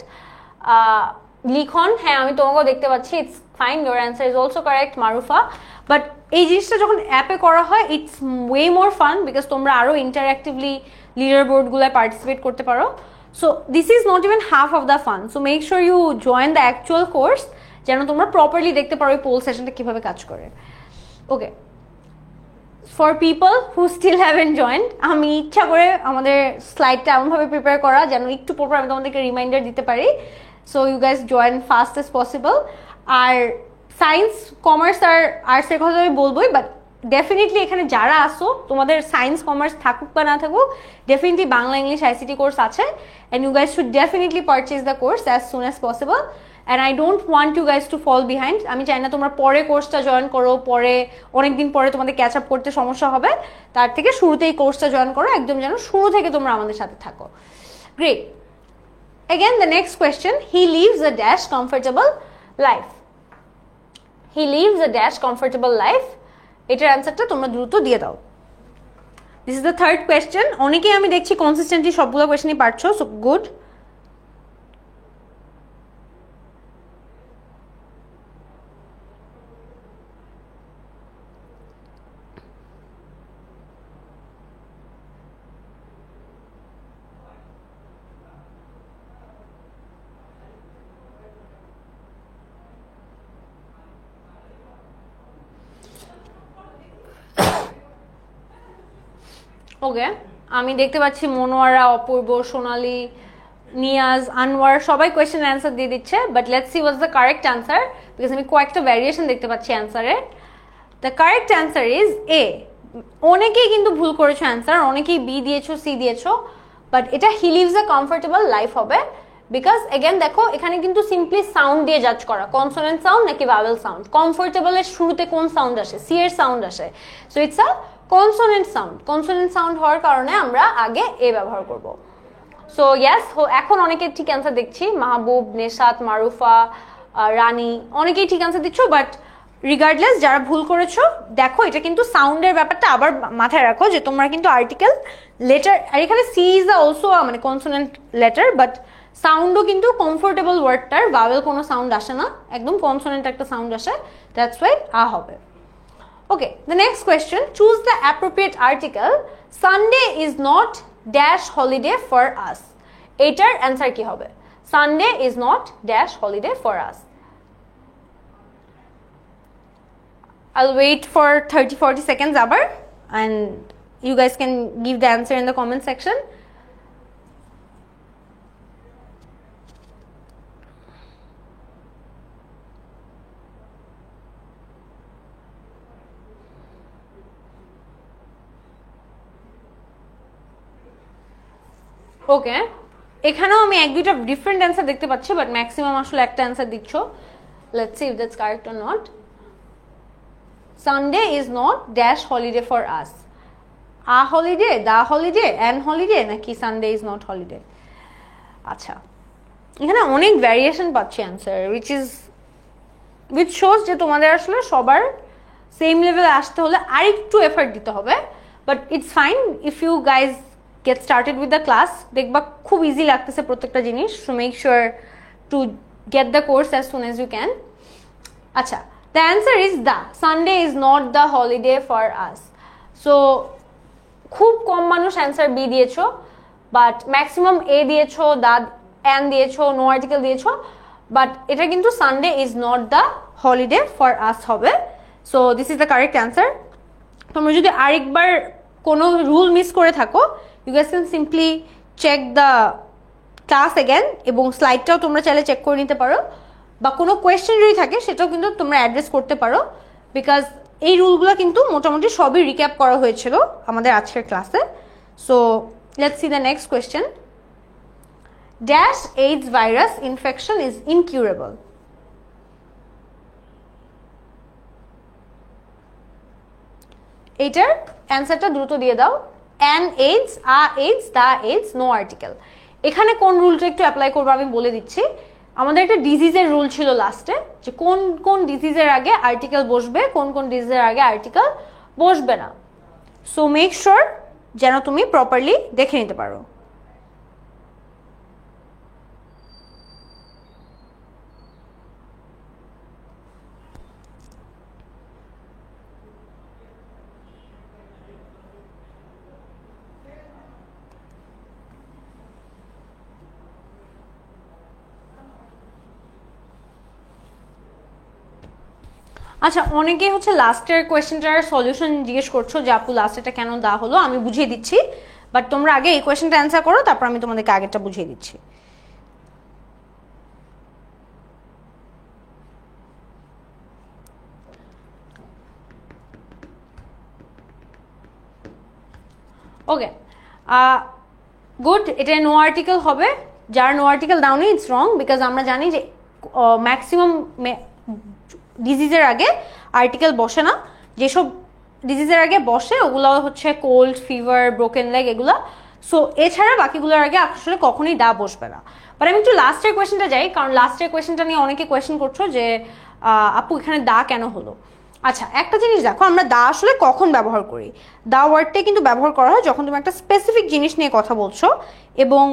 লিখন, হ্যাঁ আমি তোমাকেও দেখতে পাচ্ছি, it's fine, your answer is also correct. Marufa, but এই জিনিসটা যখন অ্যাপে করা হয় its way more fun, because তোমরা আরও ইন্টারঅ্যাক্টিভলি লিডার বোর্ডগুলোয় পার্টিসিপেট করতে পারো। So this is not even half of the fun. So make sure you join the actual course যেন তোমরা প্রপারলি দেখতে পারো এই পোল সেশনটা কিভাবে কাজ করে। Okay, for people who still haven't joined, আমি ইচ্ছা করে আমাদের স্লাইডটা এমনভাবে প্রিপেয়ার করা যেন একটু পর আমি তোমাদেরকে রিমাইন্ডার দিতে পারি। So you guys join fast as possible. আর সায়েন্স, কমার্স আর আর্টসের কথা আমি বলবোই, বাট ডেফিনেটলি এখানে যারা আসো তোমাদের সায়েন্স কমার্স থাকুক বা না থাকুক, definitely Bangla English ICT course আছে, and you guys should definitely purchase the course as soon as possible. And I don't want you guys to fall behind. আমি চাই না তোমরা পরে কোর্সটা জয়েন করো, পরে অনেকদিন পরে তোমাদের ক্যাচ আপ করতে সমস্যা হবে, তার থেকে শুরুতেই কোর্সটা জয়েন করো, একদম যেন শুরু থেকে তোমরা আমাদের সাথে থাকো। Great. Again, the next question, he lives a dash comfortable life. He lives a dash comfortable life. এটার অ্যান্সারটা তোমরা দ্রুত দিয়ে দাও। This is the third question. অনেকেই আমি দেখছি কনসিস্টেন্টলি সবগুলো কোয়েশ্চেনই পারছো, সো গুড। ওকে, আমি দেখতে পাচ্ছি মনোয়ারা, অপূর্ব, সোনালি, নিয়াজ, আনোয়ার সবাই কোয়েশ্চেন অ্যান্সার দিয়ে দিচ্ছে, but let's see what's the correct answer, because আমি কয়েকটা ভ্যারিয়েশন দেখতে পাচ্ছি অ্যান্সারে। The correct answer is A. অনেকেই কিন্তু ভুল করেছো অ্যান্সার, অনেকেই বি দিয়েছো, সি দিয়েছো, বাট এটা he lives a comfortable life হবে, বিকজ এগেন দেখো এখানে কিন্তু সিম্পলি সাউন্ড দিয়ে জাজ করা, কনসোনেন্ট সাউন্ড নাকি ভাওয়েল সাউন্ড। কমফোর্টেবলের শুরুতে কোন সাউন্ড আসে? সি এর সাউন্ড আসে, so it's a consonant sound. Consonant sound হওয়ার কারণে আমরা আগে এ ব্যবহার করব। সো ইয়াস, এখন অনেকে ঠিক অ্যান্সার দেখছি, মাহবুব, নেশাত, মারুফা, রানী, অনেকেই ঠিক অ্যান্সার দিচ্ছ, বাট রিগার্ডলেস যারা ভুল করেছো দেখো এটা কিন্তু সাউন্ডের ব্যাপারটা আবার মাথায় রাখো যে তোমরা কিন্তু আর্টিকেল, লেটার, আর এখানে সি ইজ অলসো মানে কনসোনেন্ট লেটার, বাট সাউন্ডও কিন্তু কমফোর্টেবল ওয়ার্ডটার ভাওয়েল কোনো সাউন্ড আসে না, একদম কনসোনেন্ট একটা সাউন্ড আসে, দ্যাটস ওয়াই আ হবে। Okay, the next question, choose the appropriate article. Sunday is not dash holiday for us. এটার অ্যান্সার কি হবে? Sunday is not dash holiday for us. I'll wait for 30-40 seconds abar, and you guys can give the answer in the comment section. ওকে, এখানেও আমি এক দুইটা different answer দেখতে পাচ্ছি, but maximum আসলে একটা অ্যান্সার দিচ্ছ। Let's see if that's correct or not. Sunday is not dash holiday for us. A holiday, the holiday, an holiday, নাকি সানডে ইজ নট হলিডে? আচ্ছা, এখানে অনেক ভ্যারিয়েশন পাচ্ছি অ্যান্সার, উইচ শোজ যে তোমাদের আসলে সবার সেম লেভেলে আসতে হলে আরেকটু এফার্ট দিতে হবে, but it's fine if you guys get started with the class, দেখবা খুব ইজি লাগতেছে প্রত্যেকটা জিনিস, so make sure to get the course as soon as you can. আচ্ছা, the answer is the Sunday is not the holiday for us. So খুব কম মানুষ answer B দিয়েছো, but maximum এ দিয়েছো, দা অ্যান দিয়েছো, নো আর্টিকেল দিয়েছো, but এটা কিন্তু Sunday is not the holiday for us হবে। So this is the correct answer. তোমরা যদি আরেকবার কোনো রুল মিস করে থাকো, you guys can simply check the class again, এবং স্লাইডটাও তোমরা চাইলে চেক করে নিতে পারো, বা কোনো কোয়েশ্চেন যদি থাকে সেটাও কিন্তু তোমরা অ্যাড্রেস করতে পারো, বিকজ এই রুলগুলো কিন্তু মোটামুটি সবই রিক্যাপ করা হয়েছিল আমাদের আজকের ক্লাসে। So let's see the next question. Dash AIDS virus infection is incurable. এইটার অ্যান্সারটা দ্রুত দিয়ে দাও। An AIDS, a AIDS, the AIDS, no article. এখানে কোন রুলটা একটু অ্যাপ্লাই করবো আমি বলে দিচ্ছি। আমাদের একটা ডিজিজের রুল ছিল লাস্টে, যে কোন কোন ডিজিজের আগে আর্টিকেল বসবে, কোন কোন ডিজিজের আগে আর্টিকেল বসবে না। সো মেক শিওর যেন তুমি প্রপারলি দেখে নিতে পারো। আচ্ছা, অনেকেই হচ্ছে লাস্টের কোয়েশ্চেনটার সলিউশন জিজ্ঞেস করছো যে আপু লাস্টেরটা কেন দেওয়া হলো। আমি বুঝিয়ে দিচ্ছি, বাট তোমরা আগে এই কোয়েশ্চেনটা অ্যান্সার করো, তারপর আমি তোমাদেরকে আগেরটা বুঝিয়ে দিচ্ছি। ওকে, গুড। এটা নো আর্টিকেল হবে। যার নো আর্টিকেল দাওনি ইটস রং, বিকজ আমরা জানি যে ম্যাক্সিমাম ডিজিজের আগে আর্টিকেল বসে না। যেসব ডিজিজের আগে বসে ওগুলো হচ্ছে কোল্ড, ফিভার, ব্রোকেন লেগ, এগুলো। সো এছাড়া বাকিগুলোর আগে আসলে কখনোই দা বসবে না। বাট আমি একটু লাস্টের কোয়েশ্চেনটা যাই, কারণ লাস্টের কোয়েশ্চেনটা নিয়ে অনেকে কোয়েশ্চেন করছো যে আপু এখানে দা কেন হলো। আচ্ছা, একটা জিনিস দেখো, আমরা দা আসলে কখন ব্যবহার করি? দা ওয়ার্ডটাই কিন্তু ব্যবহার করা হয় যখন তুমি একটা স্পেসিফিক জিনিস নিয়ে কথা বলছো, এবং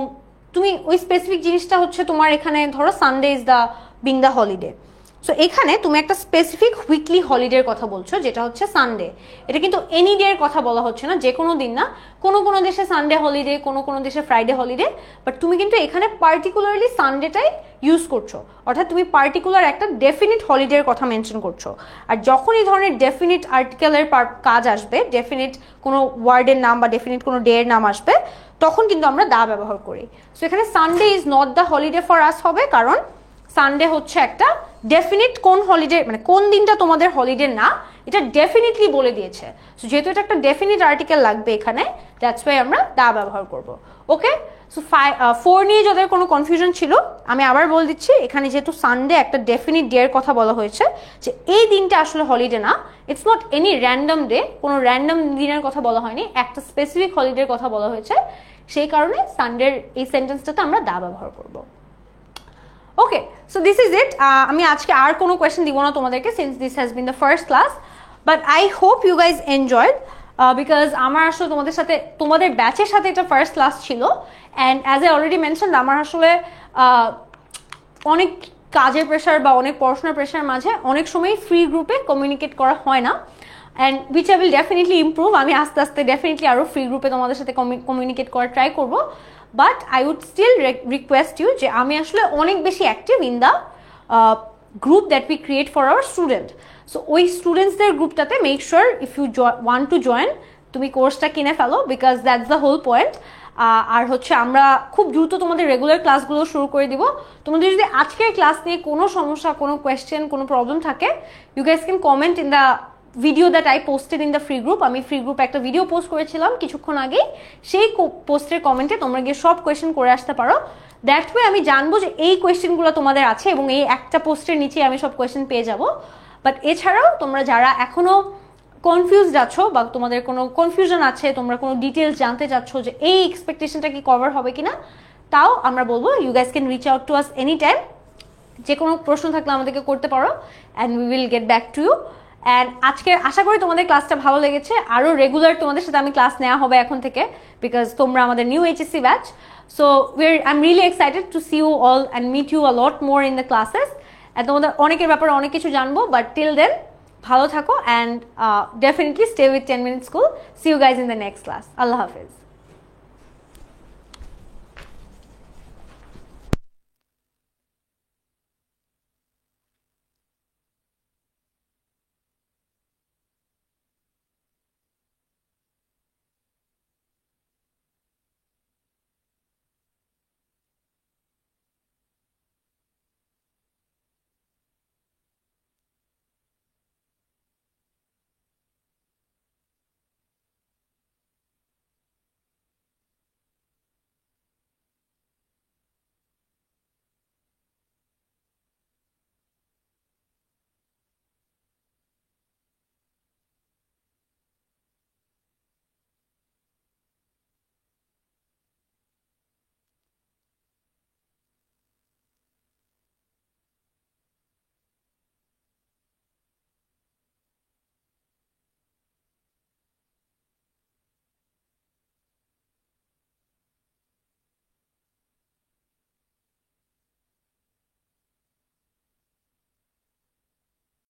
তুমি ওই স্পেসিফিক জিনিসটা হচ্ছে তোমার এখানে ধরো Sunday is the being the holiday. So এখানে তুমি একটা স্পেসিফিক উইকলি হলিডের কথা বলছো, যেটা হচ্ছে সানডে। এটা কিন্তু এনি ডে এর কথা বলা হচ্ছে না, যে কোনো দিন না। কোনো কোনো দেশে সানডে হলিডে, কোনো কোনো দেশে ফ্রাইডে হলিডে, বাট তুমি কিন্তু এখানে পার্টিকুলারলি সানডেটাই ইউজ করছো, অর্থাৎ তুমি পার্টিকুলার একটা ডেফিনিট হলিডের কথা মেনশন করছো। আর যখন এই ধরনের ডেফিনিট আর্টিকেলের কাজ আসবে, ডেফিনিট কোনো ওয়ার্ডের নাম বা ডেফিনিট কোনো ডে এর নাম আসবে, তখন কিন্তু আমরা দা ব্যবহার করি। সো এখানে Sunday is not the holiday for আস হবে, কারণ সানডে হচ্ছে একটা ডেফিনিট কোন হলিডে, মানে কোন দিনটা তোমাদের হলিডে না, এটা ডেফিনিটলি বলে দিয়েছে। সো যেহেতু এটা একটা ডেফিনিট আর্টিকেল লাগবে এখানে, দ্যাটস ওয়াই আমরা দা ব্যবহার করব। ওকে, সো 4 নিয়ে যাদের কোনো কনফিউশন ছিল, আমি আবার বলে দিচ্ছি, এখানে যেহেতু সানডে একটা ডেফিনিট ডে এর কথা বলা হয়েছে, যে এই দিনটা আসলে হলিডে না, it's not any random day, কোনো র্যান্ডম দিনের কথা বলা হয়নি, একটা স্পেসিফিক হলিডের কথা বলা হয়েছে, সেই কারণে সানডের এই সেন্টেন্সটাতে আমরা দা ব্যবহার করব। Okay, so this is it. আমি আজকে আর কোনো কোয়েশ্চেন দিব না তোমাদেরকে, since this has been the first class, but I hope you guys enjoyed, because আমার আসলে তোমাদের সাথে, তোমাদের ব্যাচের সাথে এটা ফার্স্ট ক্লাস ছিল। And as I already mention, আমার আসলে অনেক কাজের প্রেশার বা অনেক পড়াশোনার প্রেশার মাঝে অনেক সময় ফ্রি গ্রুপে কমিউনিকেট করা হয় না, and which I will definitely improve. আমি আস্তে আস্তে ডেফিনেটলি আরও ফ্রি গ্রুপে তোমাদের সাথে কমিউনিকেট করার ট্রাই করবো, but I would still request you যে আমি আসলে অনেক বেশি active in the group that we create for our student. So ওই স্টুডেন্টসদের গ্রুপটাতে make sure if you want to join, তুমি কোর্সটা কিনে ফেলো, because that's the whole point. আর হচ্ছে আমরা খুব দ্রুত তোমাদের রেগুলার ক্লাসগুলো শুরু করে দিব। তোমাদের যদি আজকের ক্লাস নিয়ে কোনো সমস্যা, কোনো কোয়েশ্চেন, কোনো প্রবলেম থাকে, you guys can comment in the video that I posted in the free group. আমি ফ্রি গ্রুপে একটা ভিডিও পোস্ট করেছিলাম কিছুক্ষণ আগেই, সেই পোস্টের কমেন্টে তোমরা গিয়ে সব কোয়েশ্চেন করে আসতে পারো। দ্যাট ওয়ে আমি জানবো যে এই কোয়েশ্চেনগুলো তোমাদের আছে, এবং এই একটা পোস্টের নিচে আমি সব কোয়েশ্চেন পেয়ে যাব। বাট এছাড়াও তোমরা যারা এখনো কনফিউজড আছো, বা তোমাদের কোনো কনফিউশন আছে, তোমরা কোনো ডিটেলস জানতে চাচ্ছ যে এই এক্সপেকটেশনটা কি কভার হবে কিনা, তাও আমরা বলবো you guys can reach out to us any time. যে কোনো প্রশ্ন থাকলে আমাদেরকে করতে পারো, and we will get back to you. And আজকে আশা করি তোমাদের ক্লাসটা ভালো লেগেছে। আরও রেগুলার তোমাদের সাথে আমি ক্লাস নেওয়া হবে এখন থেকে, বিকজ তোমরা আমাদের new HSC batch. So I am really excited to see you all and meet you a lot more in the classes. And তোমাদের অনেকের ব্যাপারে অনেক কিছু জানবো, বাট টিল দেন ভালো থাকো, and definitely stay with 10 minute school. See you guys in the next class. আল্লাহ হাফিজ।